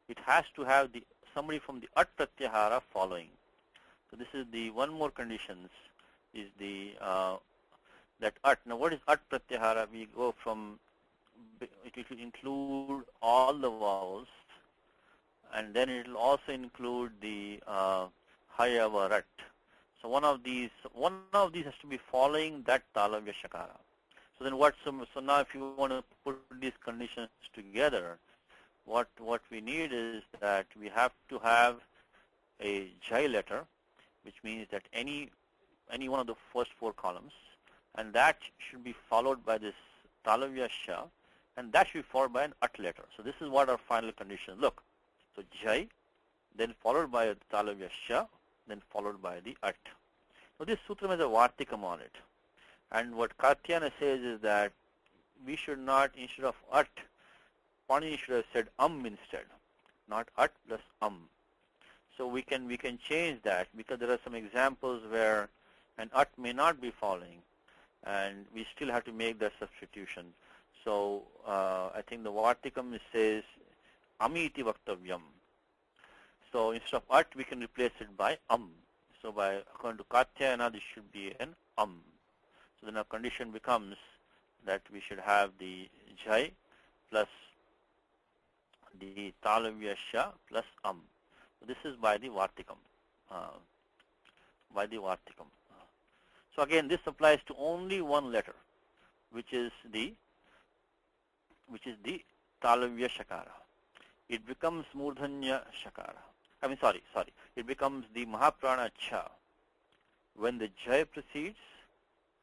it has to have somebody from the at pratyahara following. So this is the one more conditions is the that at. Now what is at pratyahara? We go from, it will include all the vowels, and then it will also include the hayavarat. So one of these has to be following that talavya shakara. So then what? So now if you want to put these conditions together, what we need is that we have to have a jai letter, which means that any one of the first four columns, and that should be followed by this talavya sha, and that should be followed by an at letter. So this is what our final condition look. So jai, then followed by the talavya sha, then followed by the at. So this sutra has a vartikam on it. And what Katyayana says is that we should not, instead of at, Panini should have said instead, not at plus So we can change that, because there are some examples where an at may not be following, and we still have to make that substitution. So I think the Vartikam says amiti vaktavyam. So instead of at, we can replace it by So according to Katyayana, this should be an So then our condition becomes that we should have the jai plus the talavya sha plus So this is by the Vartikam. So again, this applies to only one letter, which is the talavya shakara. It becomes murdhanya shakara. It becomes the mahaprana cha when the jai precedes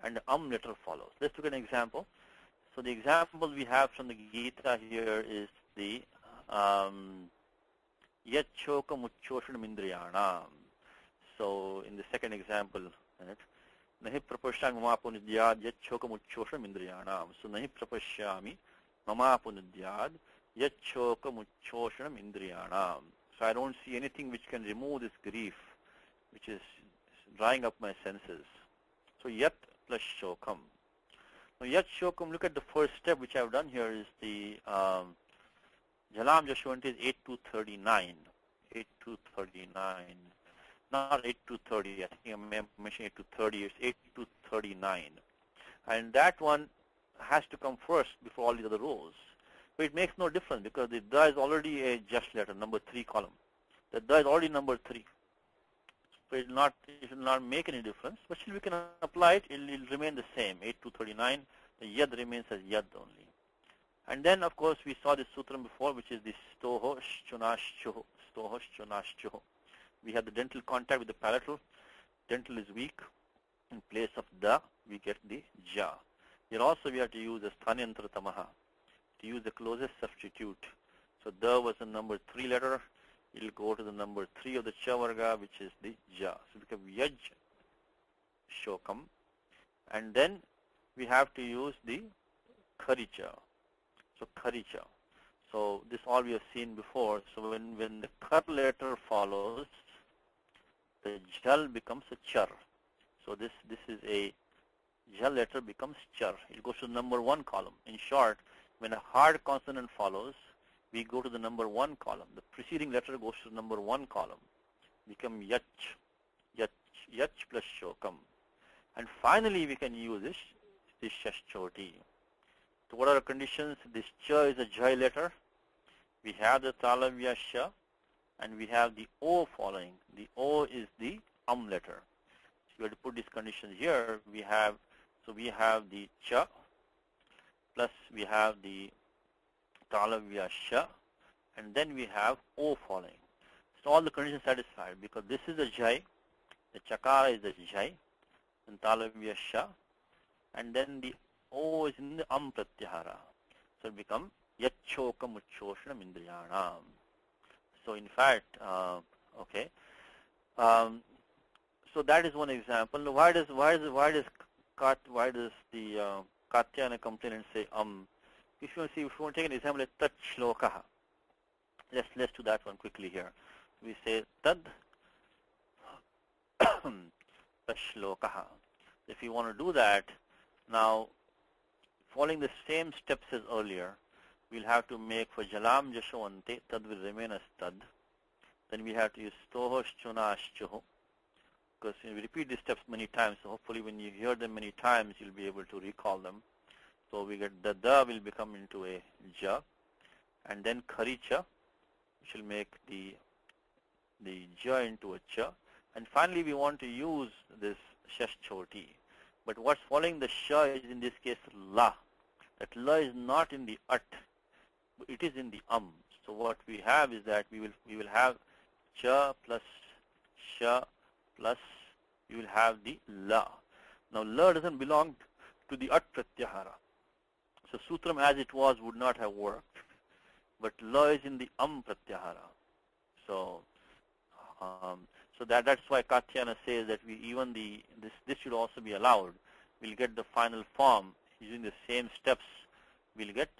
and the letter follows. Let's look at an example. So the example we have from the Gita here is the yat choka muchoshanam indriyanam. So in the second example, nahi prapashyami mamapunidhyad yat choka muchoshanam indriyanam. So nahi prapashyami mamapunidhyad yat choka muchoshanam indriyanam. So I don't see anything which can remove this grief, which is drying up my senses. So yat plus shokam. Now yat shokam, look at the first step which I have done here is the Jalam Jashwanti is 8 to 39. 8 to 39. Not 8 to 30. I think I mentioned 8 to 30. It's 8 to 39. And that one has to come first before all the other rows. But it makes no difference because the da is already a just letter, number 3 column. The da is already number 3. So it will not make any difference. But still we can apply it. It will remain the same. 8 to 39. The yad remains as yad only. And then, of course, we saw this sutra before, which is the stoho shunashcho. Stoho shunashcho. We have the dental contact with the palatal. Dental is weak. In place of da, we get the ja. Here also we have to use the sthanyantra tamaha to use the closest substitute. So da was the number 3 letter. It will go to the number 3 of the cha varga, which is the ja. So we become yaj shokam. And then we have to use the kharicha. So kharicha. So this all we have seen before. So when the khar letter follows, the jal becomes a char. So this is a jal letter becomes char. It goes to the number 1 column. In short, when a hard consonant follows, we go to the number 1 column. The preceding letter goes to the number 1 column. Become yach plus shokam. And finally we can use this shashchoti. So what are the conditions? This cha is a jai letter. We have the talavya sha, and we have the o following. The o is the letter. So we have to put these conditions here. We have the cha, plus we have the talavya sha, and then we have o following. So all the conditions satisfied because this is a jai, the chakara is a jai, and talavya sha, and then the O is in the pratyahara. So it becomes yachokam uchoshanam indriyanam. So in fact, okay. So that is one example. Now why does the Katyayana complain and say If you want to take an example like tat shlokaha. Let's do that one quickly here. We say tad shlokaha. If you want to do that, now following the same steps as earlier, we'll have to make for jalam jashwante, tad will remain as tad. Then we have to use stohosh chunashchuhu, because we repeat these steps many times, so hopefully when you hear them many times, you'll be able to recall them. So we get the da will become into a ja, and then kharicha, which will make the ja into a cha. And finally, we want to use this shashchoti. But what's following the sha is in this case la. That la is not in the at, it is in the So what we have is that we will have cha plus sha plus we will have the la. Now la doesn't belong to the at pratyahara. So sutram as it was would not have worked. But la is in the pratyahara. So that's why Katyayana says that we even this should also be allowed. We'll get the final form using the same steps. We'll get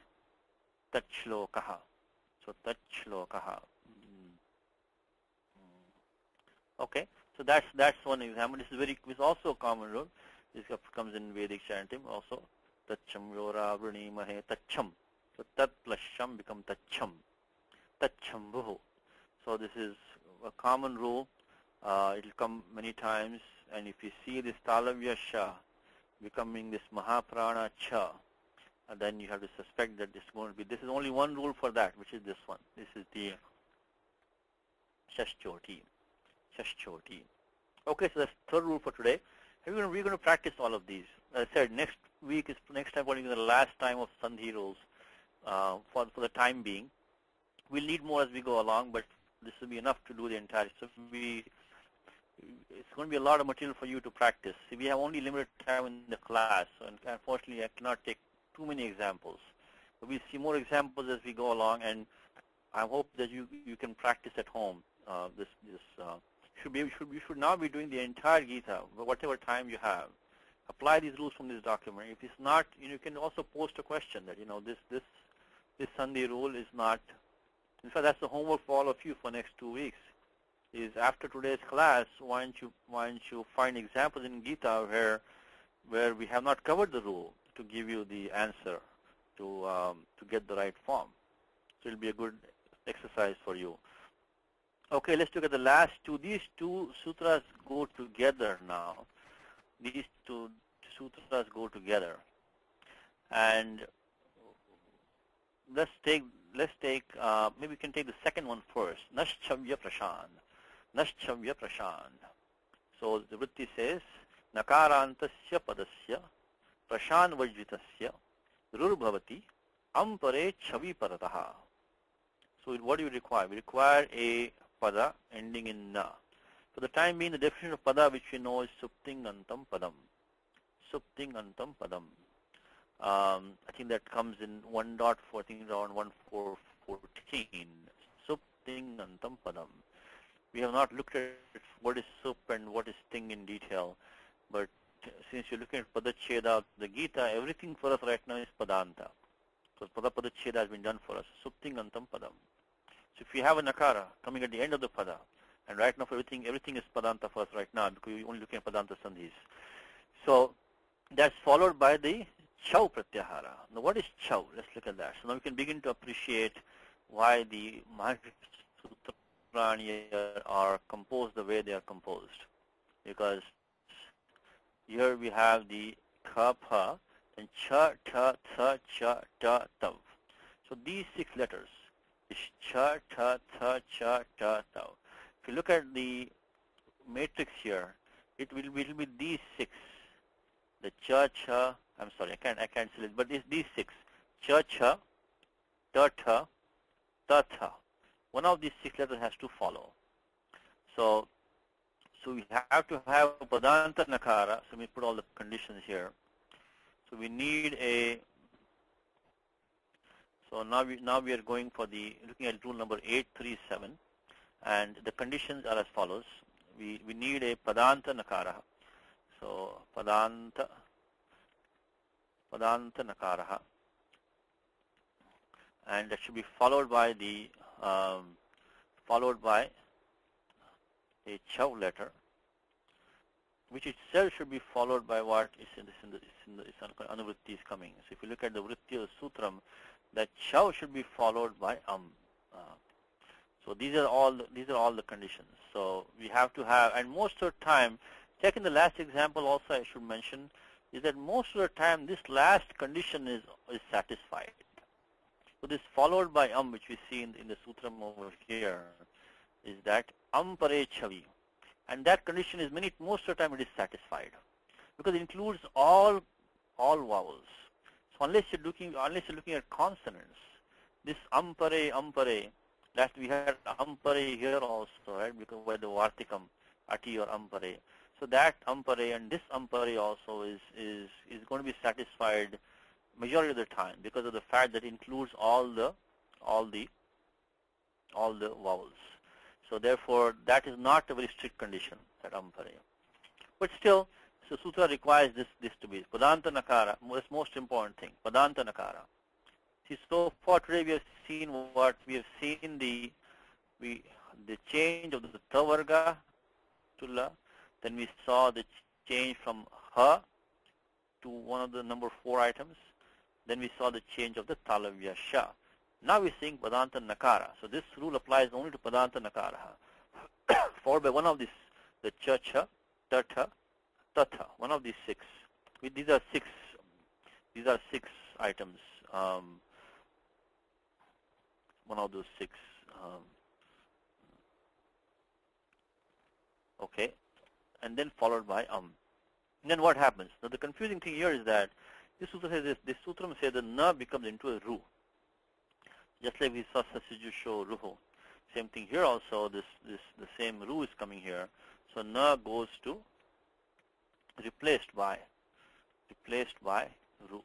tat shlokaha. So tat shlokaha. Okay. So that's one example. This is also a common rule. This comes in Vedic chanting also. Tacham yora vrunimahe tacham. So tat plus sham become tacham. Tacham buhu. So this is a common rule. It will come many times, and if you see this talavya sha becoming this mahaprana cha, then you have to suspect that this is going to be. This is only one rule for that, which is this one. This is the shashchoti. Shashchoti. Okay, so that's the third rule for today. We're going to practice all of these. As I said, next time will be the last time of sandhi rules for the time being. We'll need more as we go along, but this will be enough to do the entire. So it's going to be a lot of material for you to practice. See, we have only limited time in the class, so unfortunately I cannot take too many examples. But we'll see more examples as we go along, and I hope that you can practice at home. You should now be doing the entire Gita, whatever time you have. Apply these rules from this document. If it's not, you can also post a question that this Sandhi rule is not. In fact, that's the homework for all of you for next 2 weeks. Is after today's class, why don't you find examples in Gita where we have not covered the rule to give you the answer to get the right form. So it'll be a good exercise for you. Okay, let's look at the last two. These two sutras go together now. These two sutras go together, and let's take maybe we can take the second one first. Naschavya prashan. Naschavya prashan. So the vritti says nakarantasya padasya prashan vajvitasya rurbhavati ampare chavi parataha. So what do you require? We require a pada ending in na. For the time being, the definition of pada which we know is suptingantam padam. Suptingantam padam. I think that comes in 1.4, I think around 1.4.14. Suptingantam padam. We have not looked at what is sup and what is ting in detail, but since you're looking at padacheda of the Gita, everything for us right now is padanta. So padacheda has been done for us. Suptingantam padam. So if you have a nakara coming at the end of the pada, and right now for everything is padanta for us right now because we're only looking at padanta sandhis. So that's followed by the chau pratyahara. Now what is chau? Let's look at that. So now we can begin to appreciate why the Mahaprani are composed the way they are composed. Because here we have the kha, pha, and cha, tha, tha, cha, ta, tav. So these 6 letters is cha, tha, tha, cha, ta, tav. If you look at the matrix here, it will be these 6. The cha, cha, I'm sorry, I can't select, but it's these 6. Cha, cha, ta, tha, ta, tha. One of these 6 letters has to follow. So we have to have padanta nakara. So we put all the conditions here. So we need a, so now we are going for looking at rule number 837, and the conditions are as follows. We need a padanta nakara. So padanta nakara, and that should be followed by a chav letter, which itself should be followed by what is in this anuvritti is coming. So if you look at the vritti of the sutram, that chav should be followed by so these are all the conditions. So we have to have, and most of the time, check in the last example also I should mention, is that most of the time this last condition is satisfied. So this followed by which we see in the sutram over here, is that pare chavi, and that condition is most of the time it is satisfied because it includes all vowels. So unless you're looking at consonants, this pare, that we had pare here also, right? Because by the vartikam, ati or pare. So that pare and this pare also is going to be satisfied majority of the time because of the fact that it includes all the vowels. So therefore, that is not a very strict condition, that pare. But still, so sutra requires this to be padanta nakara. That's most important thing. Padanta nakara. See, so far today we have seen what we have seen the change of the tavarga to la. Then we saw the change from ha to one of the number 4 items. Then we saw the change of the talavya sha. Now we're seeing padanta nakara. So this rule applies only to padanta nakara. Followed by one of these, the cha cha, tatha, tatha, one of these 6. These are 6 items. One of those 6. Okay, and then followed by And then what happens? Now the confusing thing here is that this sutra says this sutram says the na becomes into a ru. Just like we saw Substitution ruhu. Same thing here also. The same ru is coming here. So na goes to replaced by ru.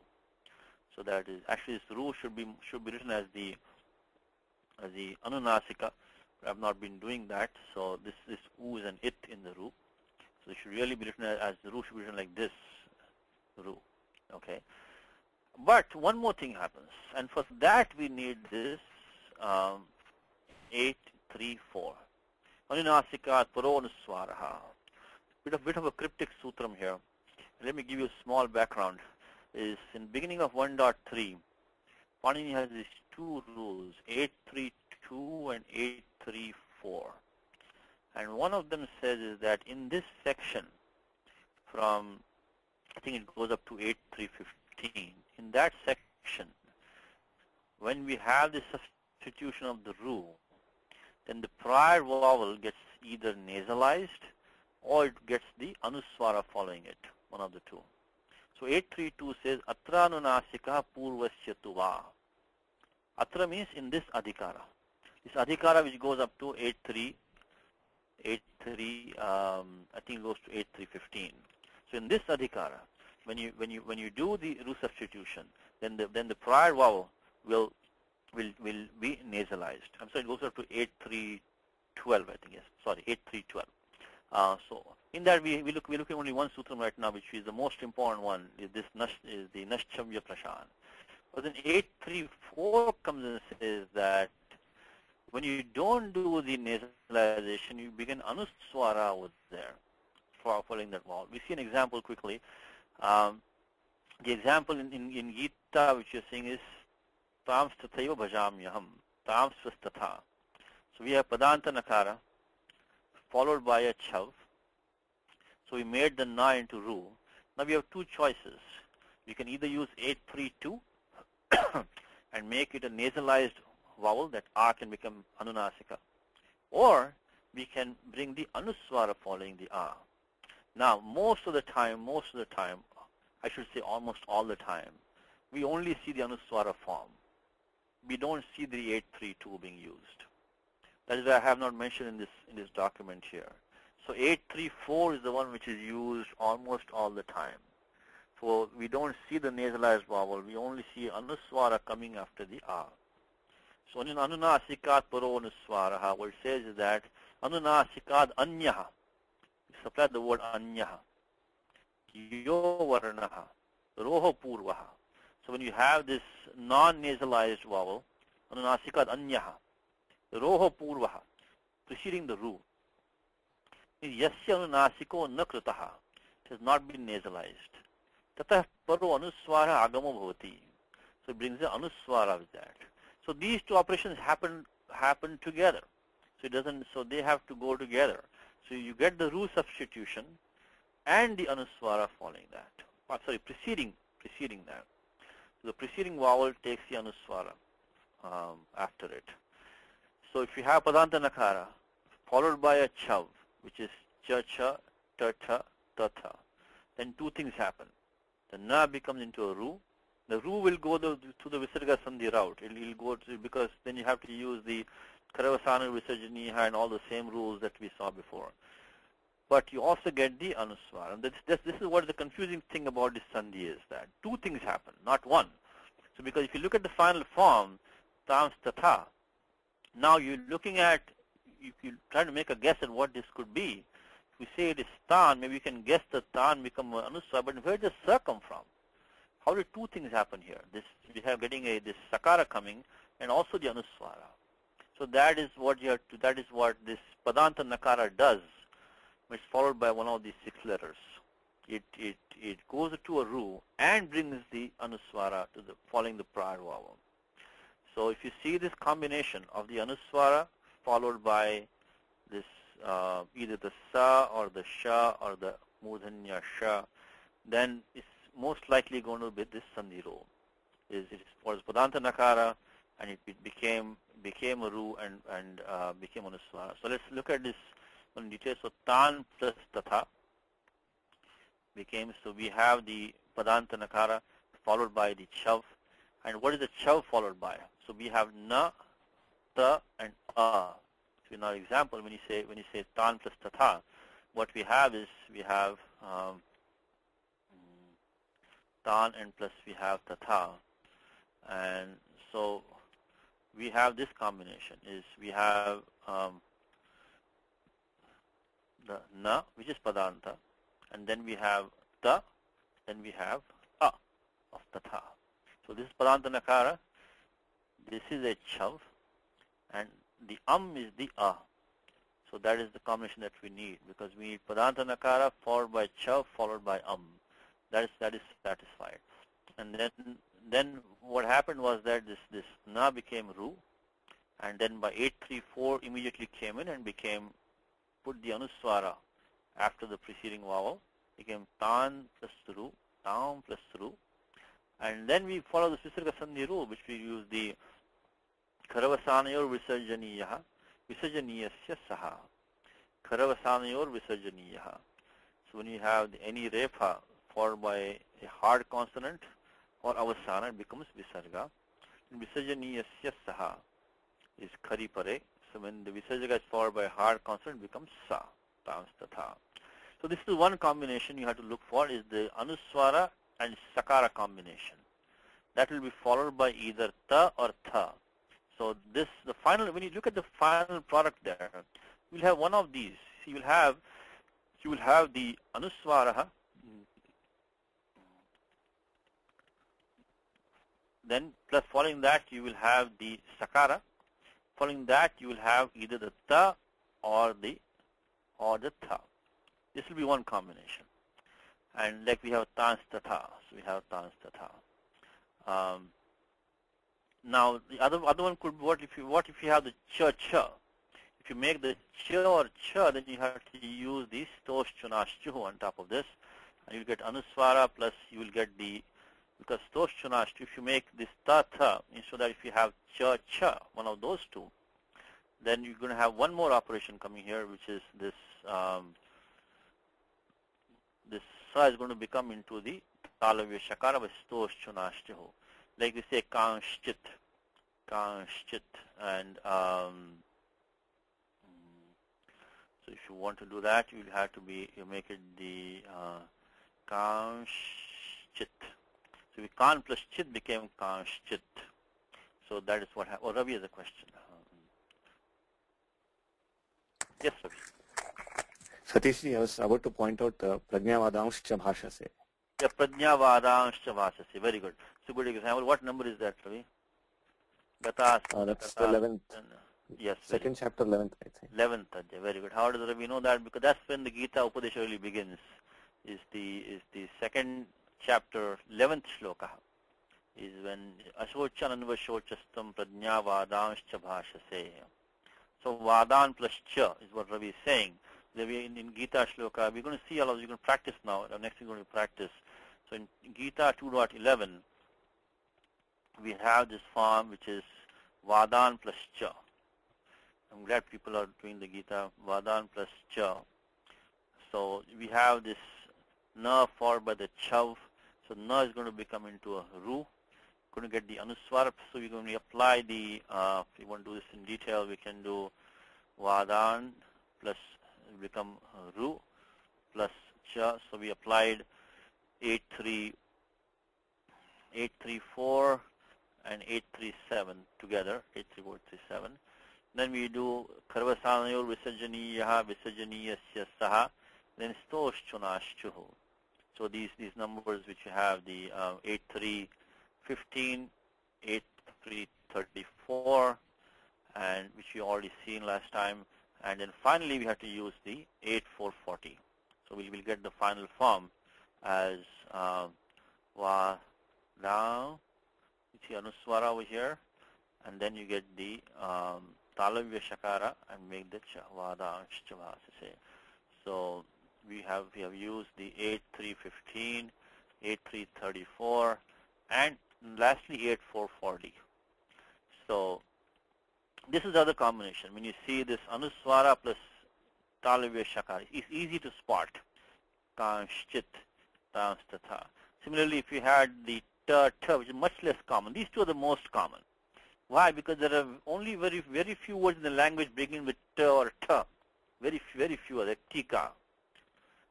So that is actually this ru should be written as the anunasika. I have not been doing that. So this u is an it in the ru. So it should really be written as the ru should be written like this ru. Okay. But one more thing happens, and for that we need this 834. Anunasika paro anuswaraha. Bit of a cryptic sutram here. Let me give you a small background. Is in beginning of 1.3, Panini has these 2 rules, 832 and 834. And one of them says is that in this section from, I think it goes up to 8315, in that section, when we have the substitution of the ru, then the prior vowel gets either nasalized or it gets the anuswara following it, one of the 2. So 832 says atra anunasika purvasya tuva. Atra means in this adhikara. This adhikara which goes up to 83, I think it goes to 8315. So in this adhikara, when you do the ru substitution, then the prior vowel will be nasalized. I'm sorry, it goes up to 8312, I think, yes. Sorry, 8312. So in that we look at only one sutram right now, which is the most important one. Is the naschavya prashan. But then 834 comes and says that when you don't do the nasalization, you begin anuswara over there following that vowel. We see an example quickly. The example in Gita which you're seeing is tams tathaiva bhajamyaham, tams svastatha. So we have padanta nakara followed by a chav. So we made the na into ru. Now we have 2 choices. We can either use 832 and make it a nasalized vowel, that a can become anunasika, or we can bring the anuswara following the a. Now most of the time, I should say almost all the time, we only see the anuswara form. We don't see the 832 being used. That is why I have not mentioned in this document here. So 834 is the one which is used almost all the time. So we don't see the nasalized vowel. We only see anuswara coming after the a. So in anunasikat paro anuswaraha, what it says is that anunasikat anyaha. We supply the word anyaha. Yo varnaha. Roho purvaha. So when you have this non-nasalized vowel, anunasikat anyaha. Roho purvaha. Preceding the ru. Yasya anunasiko na kritaha. It has not been nasalized. Tatah paro anuswara agamo bhavati. So it brings the anuswara with that. So these two operations happen together. So it doesn't. So they have to go together. So you get the ru substitution and the anuswara following that. Preceding that. So the preceding vowel takes the anuswara after it. So if you have padanta nakara followed by a chav, which is cha cha, ta ta, ta ta, then two things happen. The na becomes into a ru. The ru will go to the visarga sandhi route. It will go to, because then you have to use the karavasana visarjaniya and all the same rules that we saw before. But you also get the anuswara. And this is what the confusing thing about this sandhi is, that two things happen, not one. So because if you look at the final form, tams tatha, now you're looking at, if you try to make a guess at what this could be, if we say it is tan, maybe you can guess the tan become anuswara, but where does sa come from? How did two things happen here? We have getting this sakara coming and also the anuswara. So that is what you have to, that is what this padanta nakara does. It's followed by one of these 6 letters. It goes to a ru and brings the anuswara to the following the prior vowel. So if you see this combination of the anuswara followed by this either the sa or the sha or the mudhanya sha, then it's most likely going to be this sandhi ru. It was padanta nakara and it became a ru and became anuswara. So let's look at this in detail. So tan plus tatha became, so we have the padanta nakara followed by the chav. And what is the chav followed by? So we have na, ta, and a. So in our example, when you say tan plus tatha, what we have is we have tan and plus we have tatha. And so we have this combination is we have the na, which is padanta, and then we have ta, then we have a of tatha. So this is padanta nakara, this is a chav, and the is the a. So that is the combination that we need, because we need padanta nakara followed by chav followed by That is satisfied. And then what happened was that this na became ru, and then by 834 immediately came in and put the anuswara after the preceding vowel, became tan plus ru, tam plus ru, and then we follow the visarga sandhi rule, which we use the karavasanayor visarjaniyaha, visarjaniyasya saha, karavasanayor visarjaniyaha. So when you have any refa followed by a hard consonant or avasana, it becomes visarga. Visarjaniyasya saha is khari pare. So when the visarga is followed by a hard consonant, it becomes sa, tams tatha. So this is one combination you have to look for, is the anuswara and sakara combination. That will be followed by either ta or tha. So this, the final, when you look at the final product there, you will have one of these. You will have the anuswara, then plus following that you will have the sakara. Following that you will have either the ta or the tha. This will be one combination. And like we have tans tatha, so we have tans tatha. Now the other one could be what if you have the cha cha. If you make the cha or cha, then you have to use the stosh chunash chuhu on top of this, and you'll get anuswara plus you will get the, because stosh chunash, if you make this ta tha, so that if you have cha cha, one of those two, then you're going to have one more operation coming here, which is this this sa is going to become into the talavya shakara with stosh chunash chuhu. Like we say kanshchit, and so if you want to do that, you will have to be, you make it the kanshchit kanshchit. So kan plus chit became kanshchit. So that is what happened. Oh, Ravi has a question. Yes, Ravi. Satishji, I was about to point out Prajnavadanscha Bhashase. Yeah, Prajnavadanscha Bhashase. Very good. So good example. What number is that, Ravi? Gatas. That's the 11th. Yes. Second chapter, 11th, I think. 11th Adhyaya. Very good. How does Ravi know that? Because that's when the Gita Upadesha really begins. Is the second chapter, 11th shloka. Is when Ashochananvashocastam Prajnavadanscha Bhashase. So Vadan plus Cha is what Ravi is saying. In Gita shloka, we're going to see all of this. You're going to practice now. Next thing we're going to practice. So in Gita 2.11, we have this form which is Vadan plus Cha. I'm glad people are doing the Gita, Vadan plus Cha. So we have this Na followed by the Chav. So Na is going to become into a Ru. Going to get the Anuswara. So we're going to apply the, if you want to do this in detail, we can do Vadan plus become Ru plus Cha. So we applied 834 and 837 together, 83437. Then we do Karvasanayor Visajaniyaha Visajaniyasya Saha, then Stoshchunashchuhu. So these numbers which you have, the 8315, 8334, and which you already seen last time. And then finally we have to use the 8440. So we will get the final form as Va now. You see Anuswara over here, and then you get the Talavya Shakara and make the Vada Shchavasase. So we have used the 8315, 8334, and lastly 8440. So this is the other combination. When you see this Anuswara plus Talavya Shakara, it's easy to spot. Kanshchit, Tanstatha. Similarly, if you had the Ta, which is much less common, these two are the most common. Why? Because there are only very few words in the language beginning with Ta or Ta. Very few are like Tika.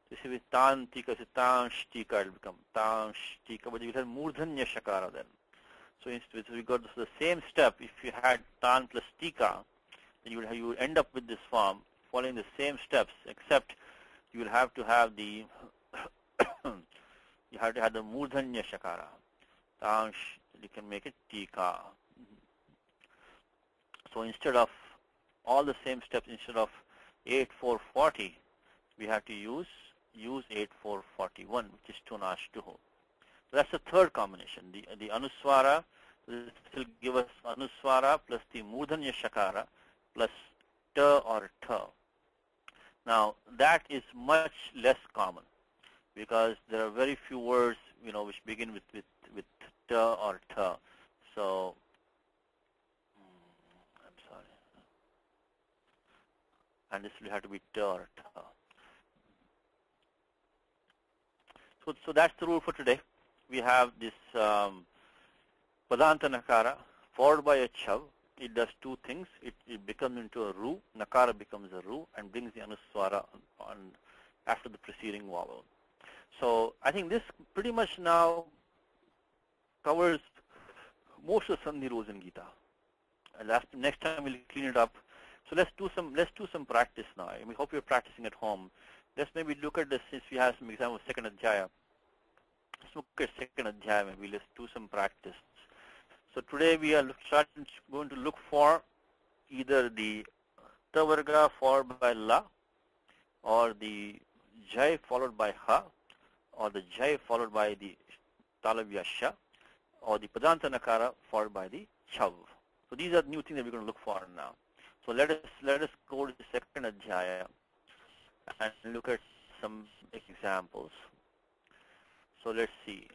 So if with Tan Tika, so Tansh Tika, it will become Tansh Tika, but you have Murdhanya Shakara then. So we got the same step. If you had Tan plus Tika, then you would end up with this form following the same steps, except you will have to have the you have to have the Murdhanya Shakara. Tansh, you can make it Tika. So instead of all the same steps, instead of 8440, we have to use 8441, which is Tunashtuhu. So that's the third combination. The Anuswara will give us Anuswara plus the Murdhanya Shakara plus Ta or Ta. Now that is much less common because there are very few words, which begin with Ta or Ta. So I'm sorry. And this will have to be Ta or Ta. So that's the rule for today. We have this Padanta Nakara followed by a Chav. It does two things. It becomes into a Ru. Nakara becomes a Ru and brings the Anuswara on after the preceding vowel. So I think this pretty much now covers most of the Sandhi rules in Gita. And next time we'll clean it up. So let's do some practice now. We hope you're practicing at home. Let's maybe look at this since we have some examples of second adhyaya. Let's look at second adhyaya. Maybe let's do some practice. So today we are going to look for either the Tavarga followed by La, or the Jai followed by Ha, or the Jai followed by the Talavya Sha, or the Padanta Nakara followed by the Chav. So these are new things that we're going to look for now. So let us go to the second adhyaya and look at some examples. So let's see.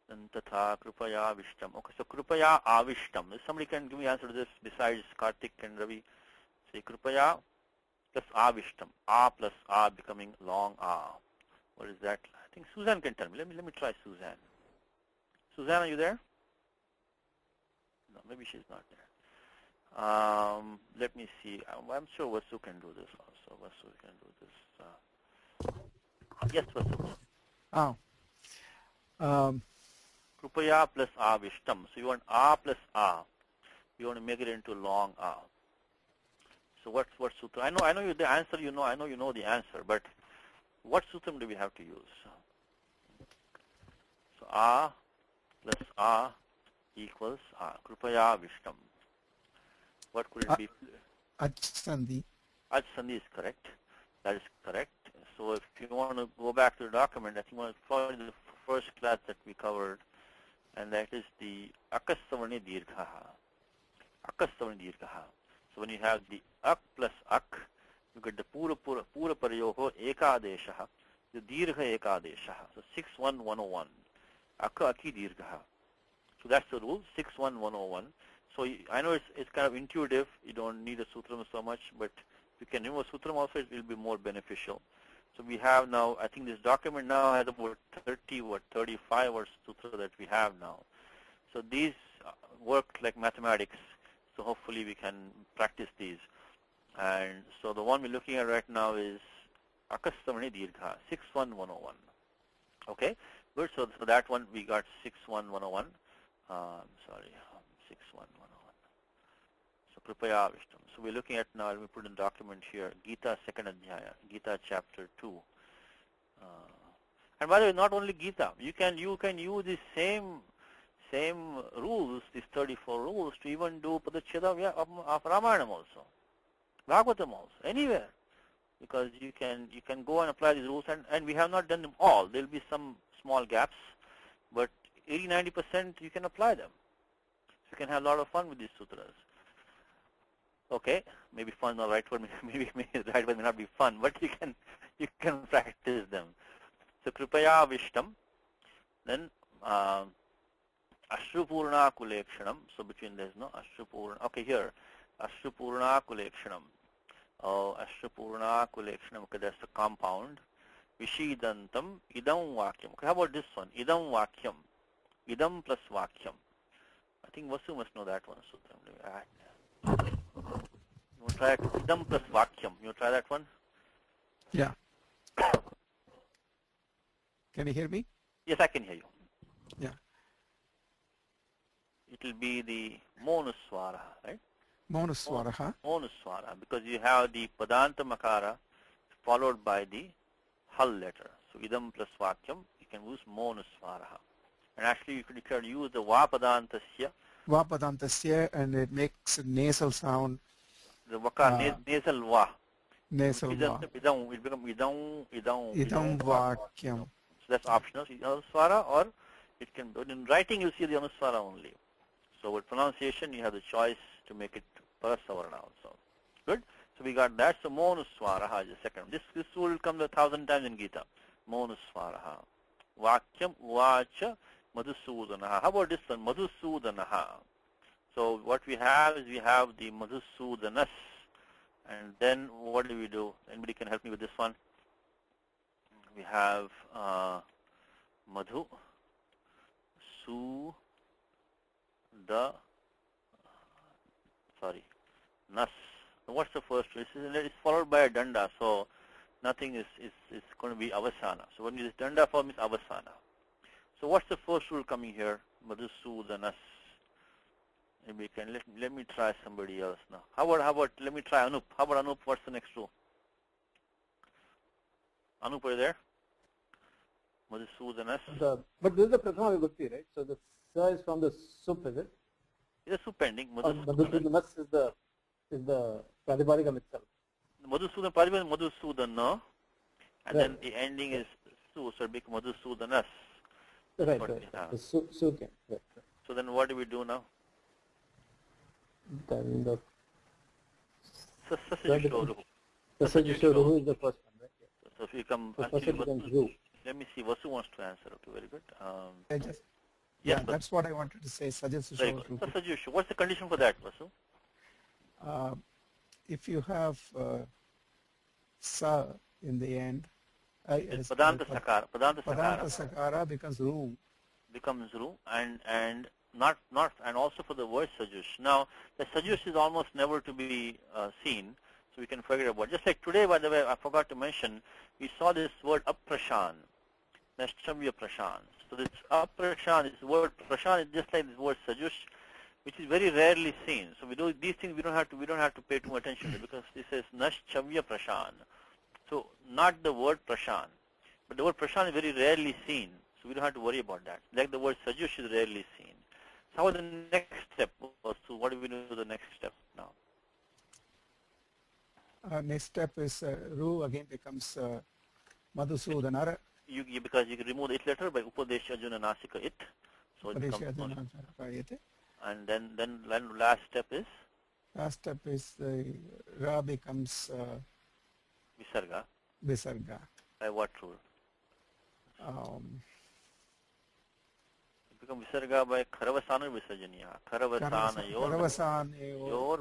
Tatha Krupaya Avishtam. Okay, so Krupaya Avishtam. If somebody can give me answer to this besides Kartik and Ravi. Say Krupaya plus Avishtam. A plus A becoming long A. What is that? I think Suzanne can tell me. Let me try Suzanne. Suzanne, are you there? No, maybe she's not there. Let me see. I'm sure Vasu can do this also. Vasu can do this. Yes, Vasu. Krupaya plus avishtam. So you want a plus a. You want to make it into long a. So what sutra? I know you the answer. I know you know the answer. But what sutram do we have to use? So a plus a equals a. Krupaya avishtam. What could it be? Pant-sandhi. Pant-sandhi is correct. That is correct. So if you want to go back to the document, I think one of probably the first class that we covered, and that is the akastavani dirghaha. Akastavani dirghaha. So when you have the ak plus ak, you get the pura paryoho ekadeshaha, the dirgha ekadeshaha. So 61101. Akka aki dirghaha. So that's the rule, 61101. So I know it's kind of intuitive. You don't need a sutram so much, but if you can remove a sutram also, it will be more beneficial. So we have now, I think this document now has about 35 or sutra that we have now. So these work like mathematics. So hopefully we can practice these. And so the one we're looking at right now is Akastavani Dirgha, 61101. Okay, good. So for that one we got 61101. Sorry, 6111. So Kripaya Vishtam. So we're looking at now, let me put in the document here, Gita second Adhyaya, Gita chapter 2. And by the way, not only Gita, you can use the same rules, these 34 rules, to even do Padacheda of Ramayana also, Bhagavatam also, anywhere. Because you can go and apply these rules, and we have not done them all. There will be some small gaps, but 80-90% you can apply them. So you can have a lot of fun with these sutras. Okay, maybe fun is not the right word. Maybe the right word may not be fun, but you can practice them. So Kripaya Vishtam, then Ashrupurna Kulekshanam. So between there's no Ashrupurna. Okay, here Ashrupurna Kulekshanam. Oh, Ashrupurna Kulekshanam. Okay, that's the compound. Vishidantam Idam Vakyam. Okay, how about this one? Idam Vakyam. Idam plus Vakyam. I think Vasu must know that one. You want to try it? Idam plus Vakyam. You want to try that one? Yeah. Can you hear me? Yes, I can hear you. Yeah. It will be the Monuswara, right? Monuswara. Monuswara, because you have the Padanta Makara followed by the Hal letter. So Idam plus Vakyam, you can use Monuswara. And actually you can use the Vapadantasya. Vapadantasya, and it makes a nasal sound. The Vaka, nasal Va. Nasal Va. Idam, it becomes Idam Vakyam. So that's optional. Anuswara, or it can, in writing you see the Anuswara only. So with pronunciation you have the choice to make it Parasavarna also. Good? So we got that. So Monuswara is the second. This will come 1,000 times in Gita. Monuswara. Vakyam Vacha Madhusudanaha. How about this one? Madhusudanaha. So what we have is we have the Madhusudanas. And then what do? Anybody can help me with this one? We have Madhu, Su, Nas. So what's the first one? It's followed by a danda, so nothing is going to be avasana. So when this danda form is avasana. So what's the first rule coming here? Madhusudanas. Maybe you can let me try somebody else now. How about let me try Anup. How about Anup? What's the next rule? Anup, are you there? Madhusudanas. But this is the Prathama Vibhakti, right? So the Sa is from the Sup, is it? It's a Sup ending. Madhusudanas is the Pratipadikam itself. Madhusudan Pradipadikam is Madhusudana, and Right. then the ending is Su, so it becomes Madhusudanas. Right, But, right. yeah. The Su came. Right. So then what do we do now? Then the Sasajushoruhu. Sasajushoruhu is the first one, right? Yeah. So if you come, So actually, first becomes Ru. let me see, Vasu wants to answer. Okay, very good. Yeah, Yes, that's what I wanted to say. Suggest very good. Sasajushu. What's the condition for that, Vasu? If you have Sa in the end, It's Padanta Sakara. Padanta Padanta Sakara Sakara becomes Ru. becomes Ru, and not and also for the word Sajush. Now the Sajush is almost never to be seen, so we can forget about it. Just like today, by the way, I forgot to mention, we saw this word Aprashan, Nashtamya Prashan. So this aprashan, this word prashan is just like this word sajush, which is very rarely seen. So we do these things. We don't have to pay too much attention to, because this says naschavya prashan. So not the word prashan, but the word prashan is very rarely seen. So we don't have to worry about that. Like the word sajush is rarely seen. So how is the next step? So what do we do the next step now? Next step is Ru again becomes Madhusudana. Because you can remove the it letter by upadesha ajuna nasika it. So it becomes and then last step is? Last step is Ra becomes Visarga. Visarga. By what rule? It becomes Visarga by Kharavasana Visarjaniya. Kharavasana yor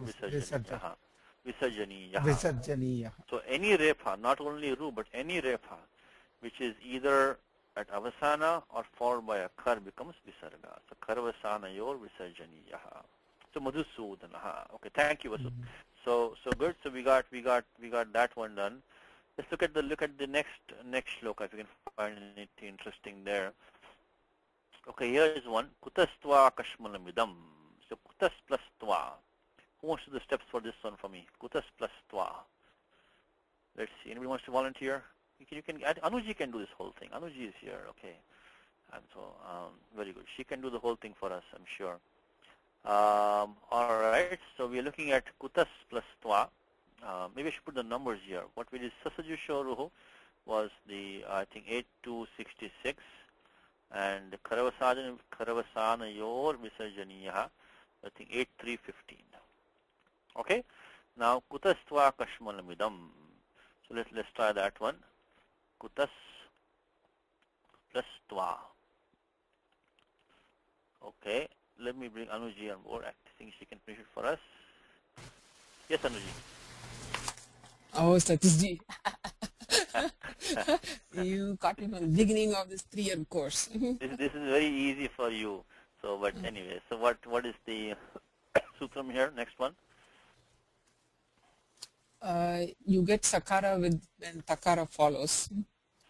Visarjaniya. Visarjaniya. So any repha, not only Ru, but any repha, which is either at Avasana or followed by a Khar becomes Visarga. So Kharavasana yor Visarjaniya. So Madhusudana. Okay, thank you, Vasu. So good. So we got that one done. Let's look at the next shloka, if you can find anything interesting there. Okay, here is one. Kutastva kashmalamidam. So kutas plus twa. Who wants to do the steps for this one for me? Kutas plus twa. Let's see. Anybody wants to volunteer? You can. Anuji can do this whole thing. Anuji is here. Okay. And so very good. She can do the whole thing for us, I'm sure. All right. So we are looking at kutas plus twa. Maybe I should put the numbers here. What we did Sasajushoruhu was the, I think, 8266, and Karavasana yor Visarjaniya, I think 8315. Okay? Now Kutastva Kashmalamidam. So let's try that one. Kutas plus Twa. Okay. Let me bring Anuji on board. I think she can finish it for us. Yes, Anuji. Oh, Satishji. You caught him at the beginning of this 3-year course. This is very easy for you. So, but anyway, so what is the sutram here? Next one. You get sakara when takara follows.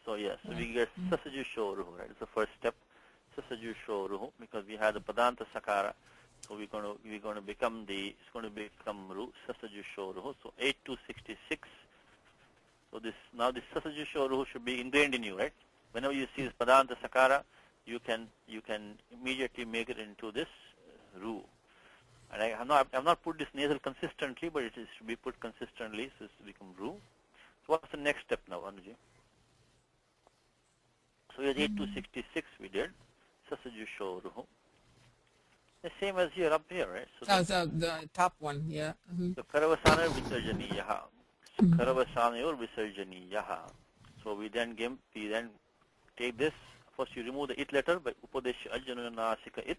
So yes, so we get sasajushoruhu, right? It's the first step, sasajushoruhu, because we had the padanta sakara. So it's going to become ru, sasajushoruhu. So 8266. So this sasajushoruhu should be ingrained in you, right? Whenever you see this padanta sakara, you can immediately make it into this ru. And I have not put this nasal consistently, but it should be put consistently, so it's to become ru. So what's the next step now, Anuji? So we had 8266 we did, sasajushoruhu. The same as here, up here, right? So the top one, yeah. So Karavasana Visarjaniyaha. So Karavasana yor Visarjaniyaha. So we then take this. First you remove the it letter by Upadesha Ajjana Nasika it,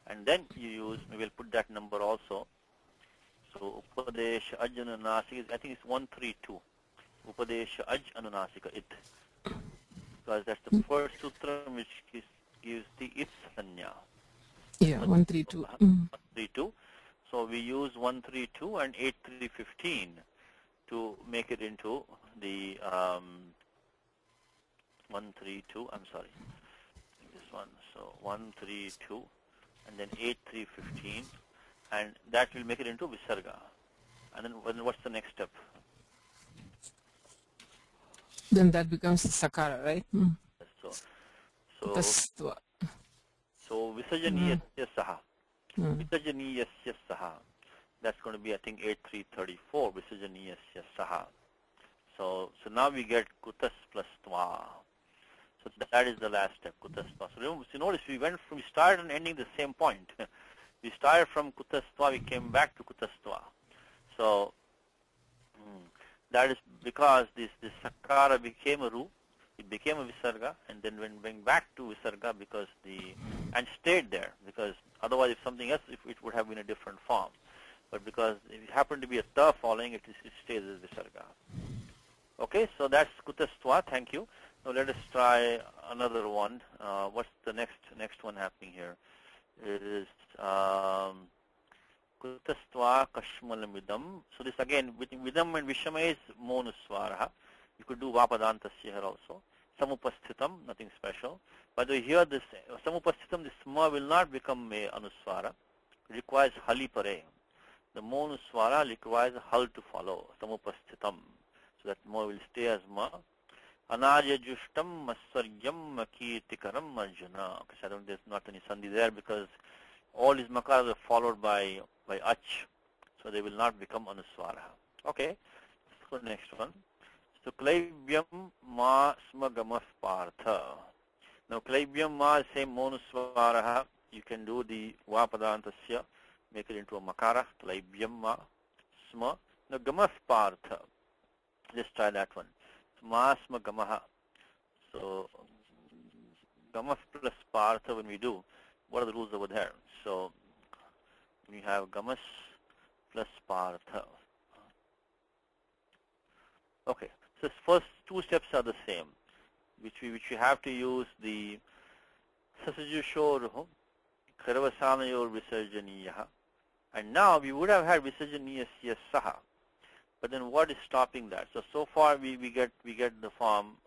and then you use, we will put that number also. So Upadesha Ajjana Nasika, I think it's 132. Upadesha Ajjana Nasika it. Because that's the first sutra which gives the it sanya. Yeah, 132. 132. So we use 132 and 8315 to make it into the 132. I'm sorry, this one. So 132 and then 8315, and that will make it into Visarga. And then what's the next step? Then that becomes Sakara, right? So Visarjaniyasya saha. Visarjaniyasya saha. That's going to be, I think, 8334. Visarjaniyasya saha. So now we get kutas plus twa. So that is the last step, kutas twa. So notice we started and ending the same point. We started from kutas twa, we came back to kutas twa. So that is because this sakara became a ru, it became a visarga, and then went back to visarga because and stayed there, because otherwise if something else, it would have been a different form. But because it happened to be a ta following, it stays as visarga. Okay, so that's kutastva. Thank you. Now let us try another one. What's the next one happening here? It is kutastva kashmalamidam. So this again, vidam and vishama is monuswara. You could do vapadantasya here also. Samupasthitam, nothing special. But here this samupasthitam, this ma will not become a anuswara. It requires hali pare. The mo anuswara requires hal to follow. Samupasthitam. So that ma will stay as ma. Anajajustam maswaryam makirtikaram arjuna. Okay, so there's not any sandhi there because all these makaras are followed by ach. So they will not become anuswara. Okay, let's go to the next one. So klaivyam ma smagamah partha. Now klaivyam ma is same monuswara. You can do the vapadantasya, make it into a makara. Klaivyam ma sma. Now gamah partha. Let's try that one. Ma smagamah. So gamah plus partha when we do, what are the rules over there? So we have gamas plus partha. Okay, so first two steps are the same, which we have to use the sasajushoruhu, karavasanayor visarjaniyaha, and now we would have had visarjaniyasya saha, but then what is stopping that? So far we get the form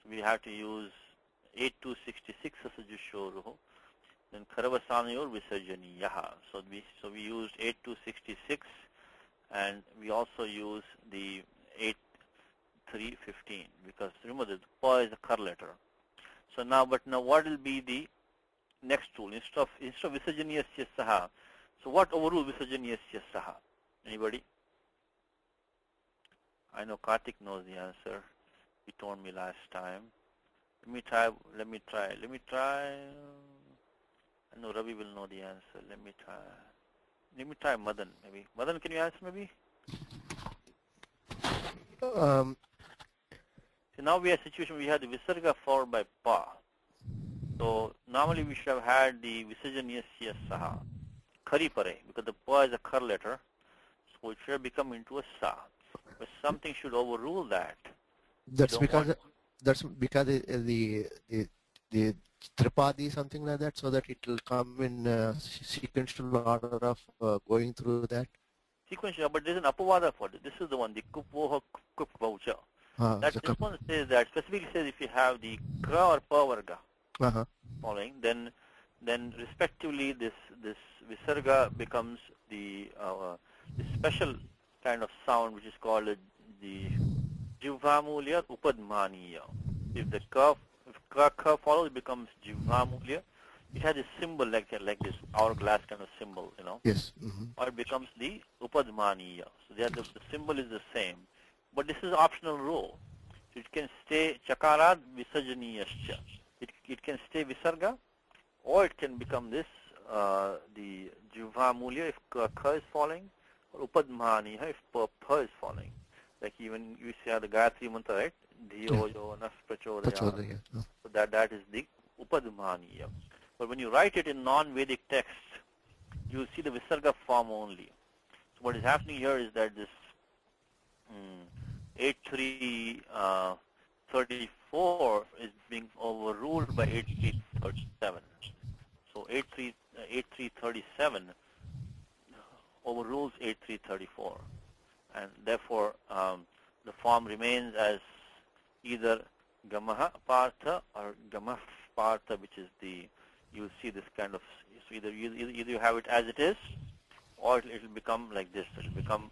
we have to use 8266 sasajushoruhu. Then karavasanayor visarjaniyaha. So we used 8266, and we also use the 8315 because remember the pa is a kar letter. So now what will be the next rule instead of visarjaniyasya saha? So what overrule visarjaniyasya saha? Anybody? I know Kartik knows the answer. He told me last time. Let me try. I know Ravi will know the answer. Let me try Madan maybe. Madan, can you answer maybe? So now we have a situation we have the visarga followed by pa. So normally we should have had the visarjaniyasya saha, khari pare, because the pa is a khar letter, so it should have become into a sa. But something should overrule that. That's because the tripadi something like that, so that it will come in sequential order of going through that. Sequential, but there's an apavada for it. This is the one, the kupoha kupvaucha. This one says that specifically says if you have the kra or pa varga following, then respectively this visarga becomes the special kind of sound which is called the jivamulya upadmaniya. If the ka follows, it becomes jivamulya. It has a symbol like this hourglass kind of symbol, you know. Yes. Or it becomes the upadmaniya. So the symbol is the same, but this is optional rule. So it can stay chakarat visarjaniyascha. It can stay visarga, or it can become this the jivamulya if ka is falling, or upadmaniya if pa is falling. Like even you see the Gayatri mantra, right? Dhiyo yo nas prachodaya. So that is the upadmaniya. But when you write it in non-Vedic text, you see the visarga form only. So what is happening here is that this 8334 is being overruled by 8337. So 8337 overrules 8334. And therefore the form remains as either gamaha partha or gamah partha, which is the, you'll see this kind of, so either you have it as it is, or it will become like this. It will become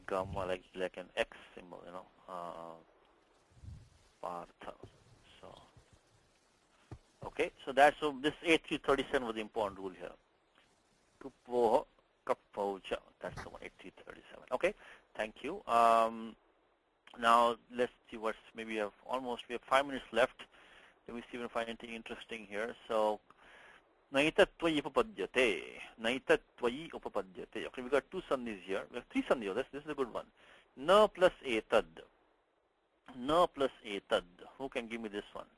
gamma, like an X symbol, you know, partha. So okay, so this 8337 was the important rule here. Kupoha kapaucha, that's the one, 8337. Okay, thank you. Now let's see what's, maybe we have 5 minutes left. Let me see if we find anything interesting here. So naitatvayi upapadyate. Naitatvayi upapadyate. Okay, we got 2 sandhis here. We have 3 sandhis. This is a good one. Na plus etad. Na plus etad. Who can give me this one?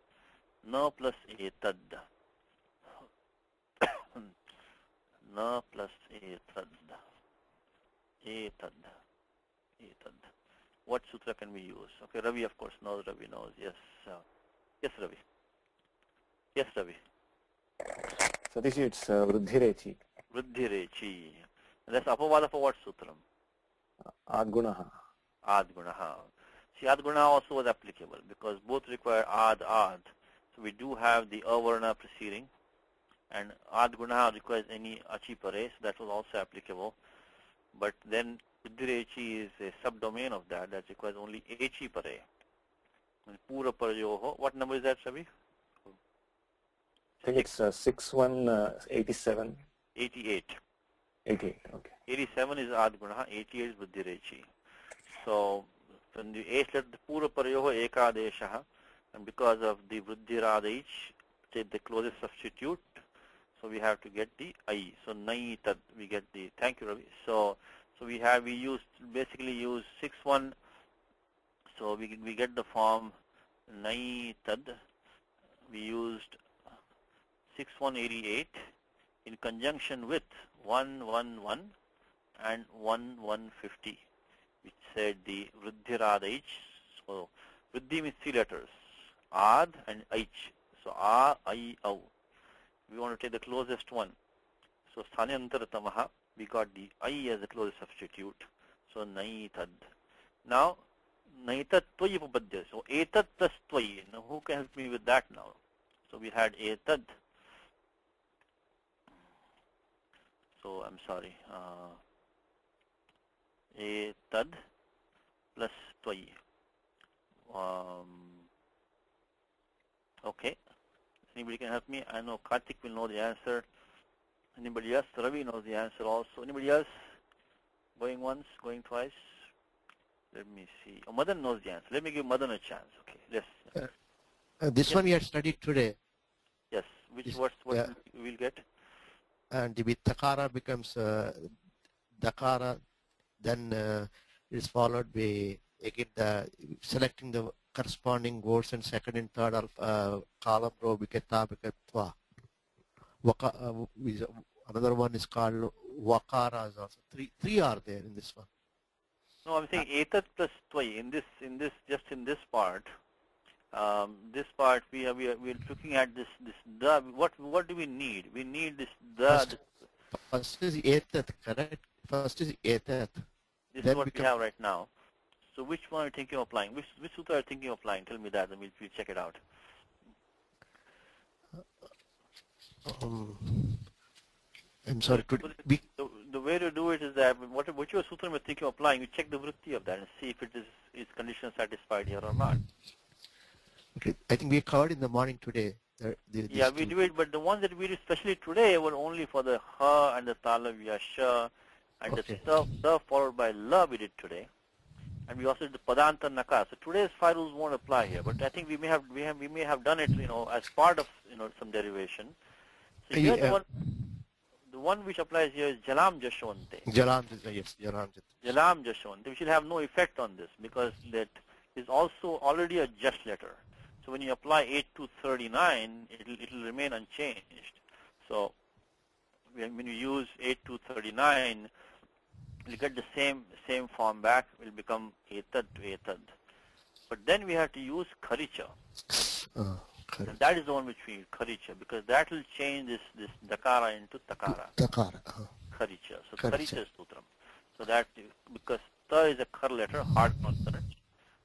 Na plus etad. Na plus etad. Etad. Etad. What sutra can we use? Okay, Ravi of course knows. Ravi knows. Yes. Yes, Ravi. Yes, Ravi. Satish, it's Vruddhirechi. Vruddhirechi. That's apavada for what sutram? Adgunaha. Adgunaha. See, Adgunaha also was applicable because both require ad. So we do have the avarna preceding, and Adgunaha requires any achi pare, so that was also applicable. But then Buddhirechi is a subdomain of that requires only echi pare. And Pura parayoho, what number is that, Sabi? I think it's 6187. 88. 88, okay. 87 is Adgunaha, 88 is Buddhirechi. So, when the H letter, the Pura parayoho ekadeshaha, and because of the Vruddhiradaich, take the closest substitute, so we have to get the I. So, Naitad, we get the, thank you, Ravi. So we basically use 6-1, so we get the form Naitad. We used 6188 in conjunction with 111 and 1150, which said the Vruddhiradaic. So Vruddhi means 3 letters, Ad and Aich. So A, I, Au. We want to take the closest one. So Sthanyantaratamaha, we got the I as the closest substitute. So Naitad. Now Naitat Tvayi Upapadya. So Etad plus Tvayi. Now who can help me with that now? So we had Etad. So I'm sorry. Etad plus Tvayi. Okay. Anybody can help me? I know Karthik will know the answer. Anybody else? Ravi knows the answer also. Anybody else? Going once, going twice? Let me see. Oh, Madan knows the answer. Let me give Madan a chance. Okay. Yes. This Yes. one we had studied today. Yes. Which This- what yeah. we'll get? And the takara becomes dakara, then it is followed by again selecting the corresponding words and second and third column row vikata vikatva. Another one is called wakaras also. Three are there in this one. No, I'm saying etat plus twayi. In this part, we're looking at this the. What do we need? We need this the. First is etat, correct? First is etat. This is then what we become- have right now. So which one are you thinking of applying? Which sutra are you thinking of applying? Tell me that, and we'll check it out. I'm sorry. The way to do it is that whichever sutra you're thinking of applying, you check the vritti of that and see if it is condition satisfied here or not. Okay, I think we covered in the morning today. Yeah, we do it, but the ones that we did especially today were only for the ha and the talavya sha, and Okay. the ta followed by la we did today, and we also did the padanta naka. So today's 5 rules won't apply here, but I think we may have done it, as part of some derivation. So here the one which applies here is jalam jashwante. Yes, Jalamjit. Jalam jashwante, which will have no effect on this because that is also already a just letter. So when you apply 8 to 39, it'll remain unchanged. So when you use 8 to 39, you get the same form back. It will become etad to etad. But then we have to use kharicha. And that is the one which we use, kharicha, because that will change this dakara into takara. Takara. Kharicha. So Kharicha. kharicha is sutram. So that because ta is a khar letter, hard consonant.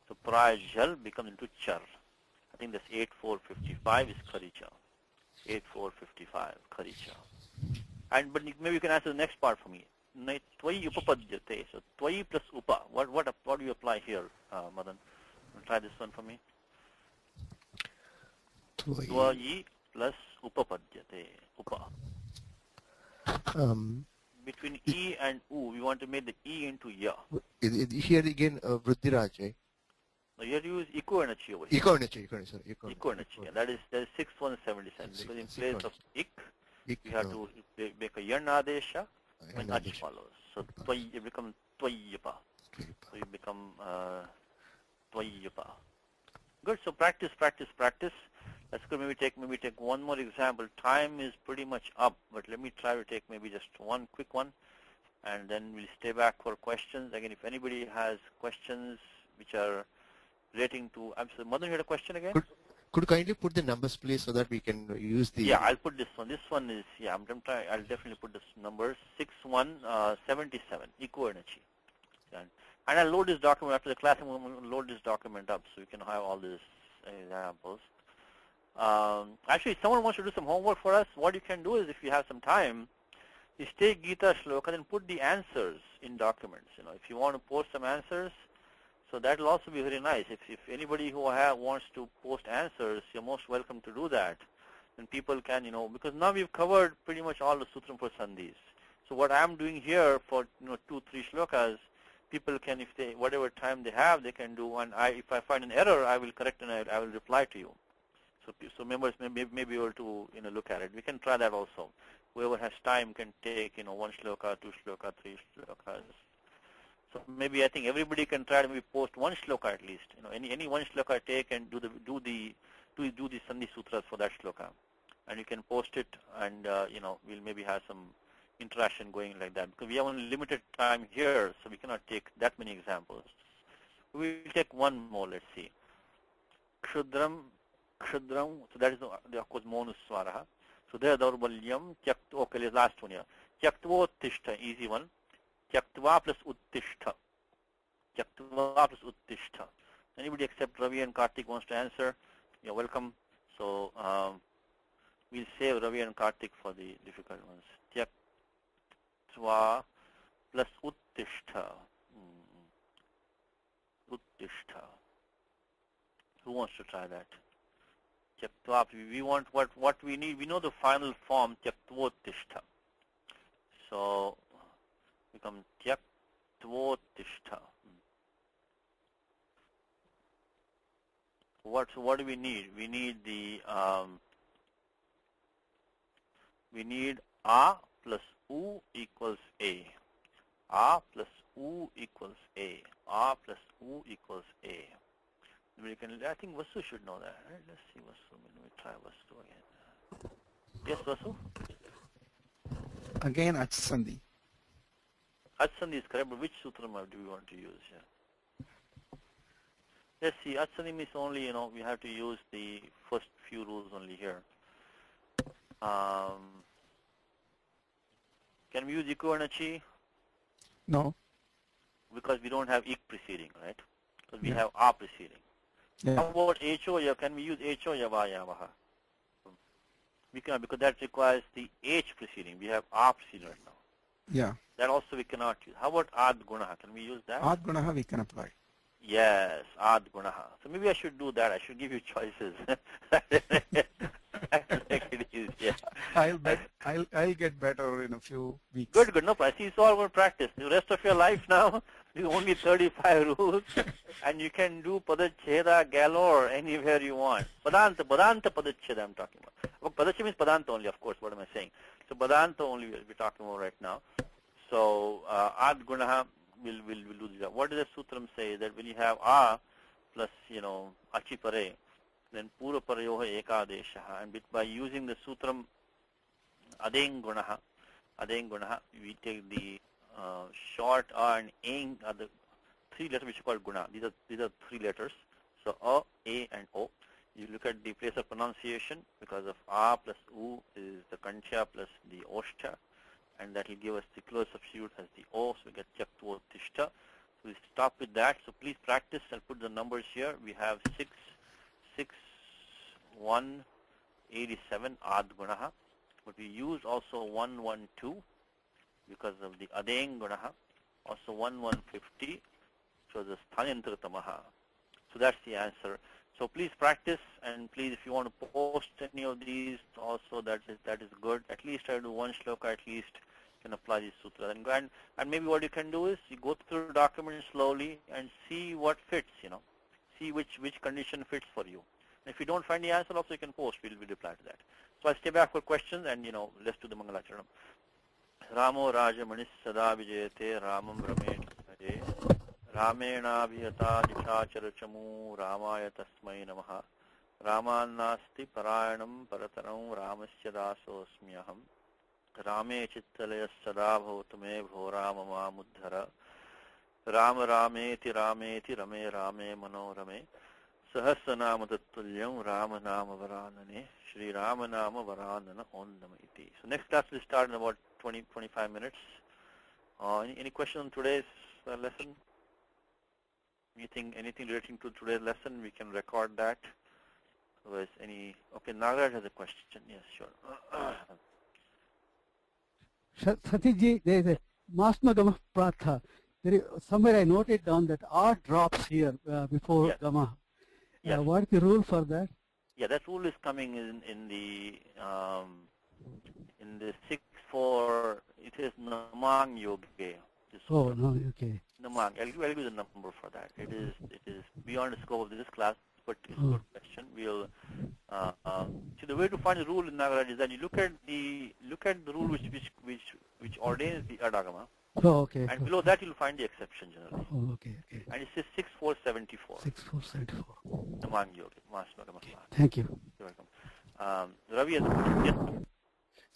So prajal becomes into char. I think that's 8455 is kharicha. 8455 kharicha. But maybe you can answer the next part for me. Twayi upapadyate. So twayi plus upa. What do you apply here, Madan? Try this one for me. Twayi plus upapadyate. Upa. Between e and u, we want to make the e into ya. Here again, Vruddhiraj, right? Now you have to use eco energy over here. Eco energy. Eco energy. Yeah, that is 6177 because in place of ik, you have to make a yan adesha when ach follows. So it becomes twayyapa. So you become twayyapa. Good. So practice. Let's go. Maybe take one more example. Time is pretty much up, but let me try to take maybe just one quick one, and then we'll stay back for questions. Again, if anybody has questions which are relating to, I'm sorry, Madan, you had a question again? Could you kindly put the numbers, please, so that we can use the... Yeah, I'll put this one. This one is, yeah, I'm trying, I'll definitely put this number, 6177, eco-energy. And I'll load this document after the class. I'm going to load this document up so you can have all these examples. Actually, if someone wants to do some homework for us, what you can do is, if you have some time, is take Gita Shloka and put the answers in documents. You know, if you want to post some answers, so that will also be very nice. If anybody who wants to post answers, you're most welcome to do that. And people can, you know, because now we've covered pretty much all the Sutram for Sandhis. So what I'm doing here for, 2-3 shlokas, people can, if they, whatever time they have, they can do. And if I find an error, I will correct and I will reply to you. So members may be able to, look at it. We can try that also. Whoever has time can take, 1 shloka, 2 shloka, 3 shlokas. So maybe I think everybody can try to maybe post 1 shloka at least. Any 1 shloka take and do the Sandhi Sutras for that shloka, and you can post it, and we'll maybe have some interaction going like that, because we have only limited time here, so we cannot take that many examples. We'll take one more. Let's see. Kshudram. So that is of course monuswara. So there daurbalyam tyakt. Okay, last one here. Tyaktvottishta, easy one. Tyaktva plus uttishta. Tyaktva plus uttishta. Anybody except Ravi and Kartik wants to answer? You're welcome. So we'll save Ravi and Kartik for the difficult ones. Tyaktva plus uttishta. Uttishta. Who wants to try that? Tyaktva. We want what we need. We know the final form, Tyaktvottishta. So become Tyaktvottishta. What do we need? We need the we need A plus U equals A. A plus U equals A. A plus U equals A. I think Vasu should know that. Right? Let's see Vasu. Let me try Vasu again. Yes, Vasu? Again, Achsandhi. Achsandhi is correct, but which sutram do we want to use here? Let's see. Achsandhi means only, we have to use the first few rules only here. Can we use Iko and Achi? No. Because we don't have Ik preceding, right? Because we have A preceding. Yeah. How about Ho? Can we use Ho Yava Yavaha? We cannot, because that requires the H preceding. We have A preceding right now. Yeah. That also we cannot use. How about Ad Gunaha? Can we use that? Ad Gunaha we can apply. Yes, Ad Gunaha. So maybe I should do that. I should give you choices. Yeah. I'll get better in a few weeks. Good. No problem. See, it's all about practice. The rest of your life now, you only 35 rules, and you can do Padacheda galore anywhere you want. Padanta Padacheda I'm talking about. Well, Padacheda means Padanta only, of course. What am I saying? So Padanta only we'll be talking about right now. So Ad Gunaha will do this. What does the Sutram say? That when you have A plus, Achi Pare, then Pura Parayoha Ekadeshaha, and by using the Sutram Adeng Gunaha, we take the short A and Eng are the 3 letters which are called Guna. These are 3 letters. So A, and O. You look at the place of pronunciation, because of A plus U is the Kancha plus the Oshta, and that will give us the close substitute as the O, so we get Tyaktvottishta. So we stop with that. So please practice. I'll put the numbers here. We have 187 Ad Gunaha, but we use also 112 because of the Adeng Gunaha, also 1150, so the Sthanyantaratamaha. So that's the answer. So please practice, and please, if you want to post any of these also, that is good. At least I do 1 shloka, at least you can apply these sutras. And maybe what you can do is you go through the document slowly and see what fits, see which condition fits for you. And if you don't find the answer also, you can post. We'll reply to that. So I'll stay back for questions, and let's do the Mangalacharanam. Ramo Raja Manis Sada Vijayate Ramam Ramesh Bhaje Ramena Vihata Dishachara Chamu Ramaya Tasmai Namaha Ramannasti Parayanam Parataram Ramasya Dasosmyaham Rame Chittalaya Sada Bhautame Bhorama Muddhara Rama Rameti Rameti Rame Rame Manorame. Sahasranama Tattulyam Ramanama Varanane Shri Ramanama Varanana Ondama Iti. So next class will start in about 20-25 minutes. Any question on today's lesson? Anything relating to today's lesson, we can record that. Otherwise, okay, Nagaraj has a question. Yes, sure. Satiji, there is a Masma Gama Pratha. Somewhere I noted down that R drops here before Yes. Gama. Yes. What is the rule for that? Yeah, that rule is coming in the 6-4. It is Namang Yoge. Oh no, okay. Namang. I'll give you the number for that. It is beyond the scope of this class, but it's a good question. We'll see the way to find the rule in Nagaraj is that you look at the rule which ordains the Adagama. Oh, okay. And below that you'll find the exception generally. Oh, okay. And it says 6-4-74. 6-4-74. Namang Yoga. Masma. Thank you. You're welcome. Ravi has a question. Yes.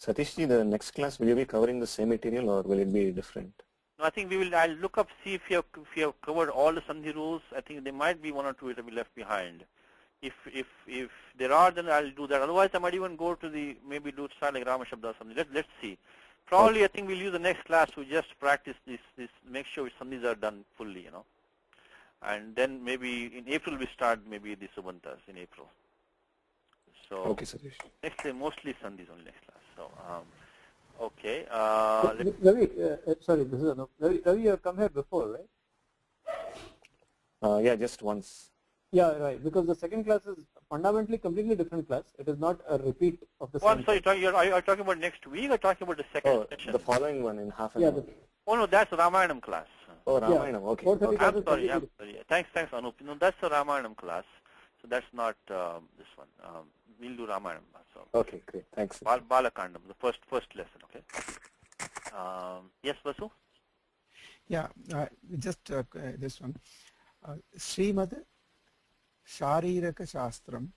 Satishji, the next class, will you be covering the same material or will it be different? No, I think I'll look up, see if you have covered all the Sandhi rules. I think there might be one or two that will be left behind. If there are, then I'll do that. Otherwise, I might even go to maybe do start like Rama Shabda or something. Let's see. Probably, okay. I think we'll use the next class to just practice this, make sure Sandhis are done fully, And then maybe in April we start maybe the Subantas in April. So okay, Satish. Next day mostly Sandhis only next class. So okay. Ravi, sorry, this is Anup. Ravi, you have come here before, right? Yeah, just once. Yeah, right. Because the second class is fundamentally completely different class. It is not a repeat of the. Oh, I'm sorry. Are you talking about next week or talking about the second session? The following one in half an hour. Oh no, that's Ramayanam class. Oh, Ramayanam. Okay. I'm sorry. Thanks, Anup. No, that's the Ramayanam class. So that's not this one. We'll do Ramayanam. So. Okay, great. Thanks. Balakandam, the first lesson. Okay. Yes, Vasu. Yeah, just this one. Srimad Shariraka Shastram.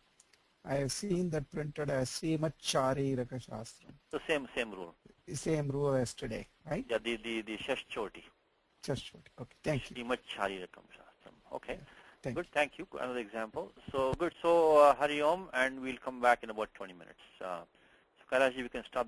I have seen that printed as Srimad Shariraka Shastram. The same rule. The same rule as today, right? Yeah, the Shashchoti. Shashchoti. Okay, thank you. Srimad Shariraka Shastram. Okay. Thank Good, thank you. Another example. So good. So Hari Om, and we'll come back in about 20 minutes. So Kailash, we can stop.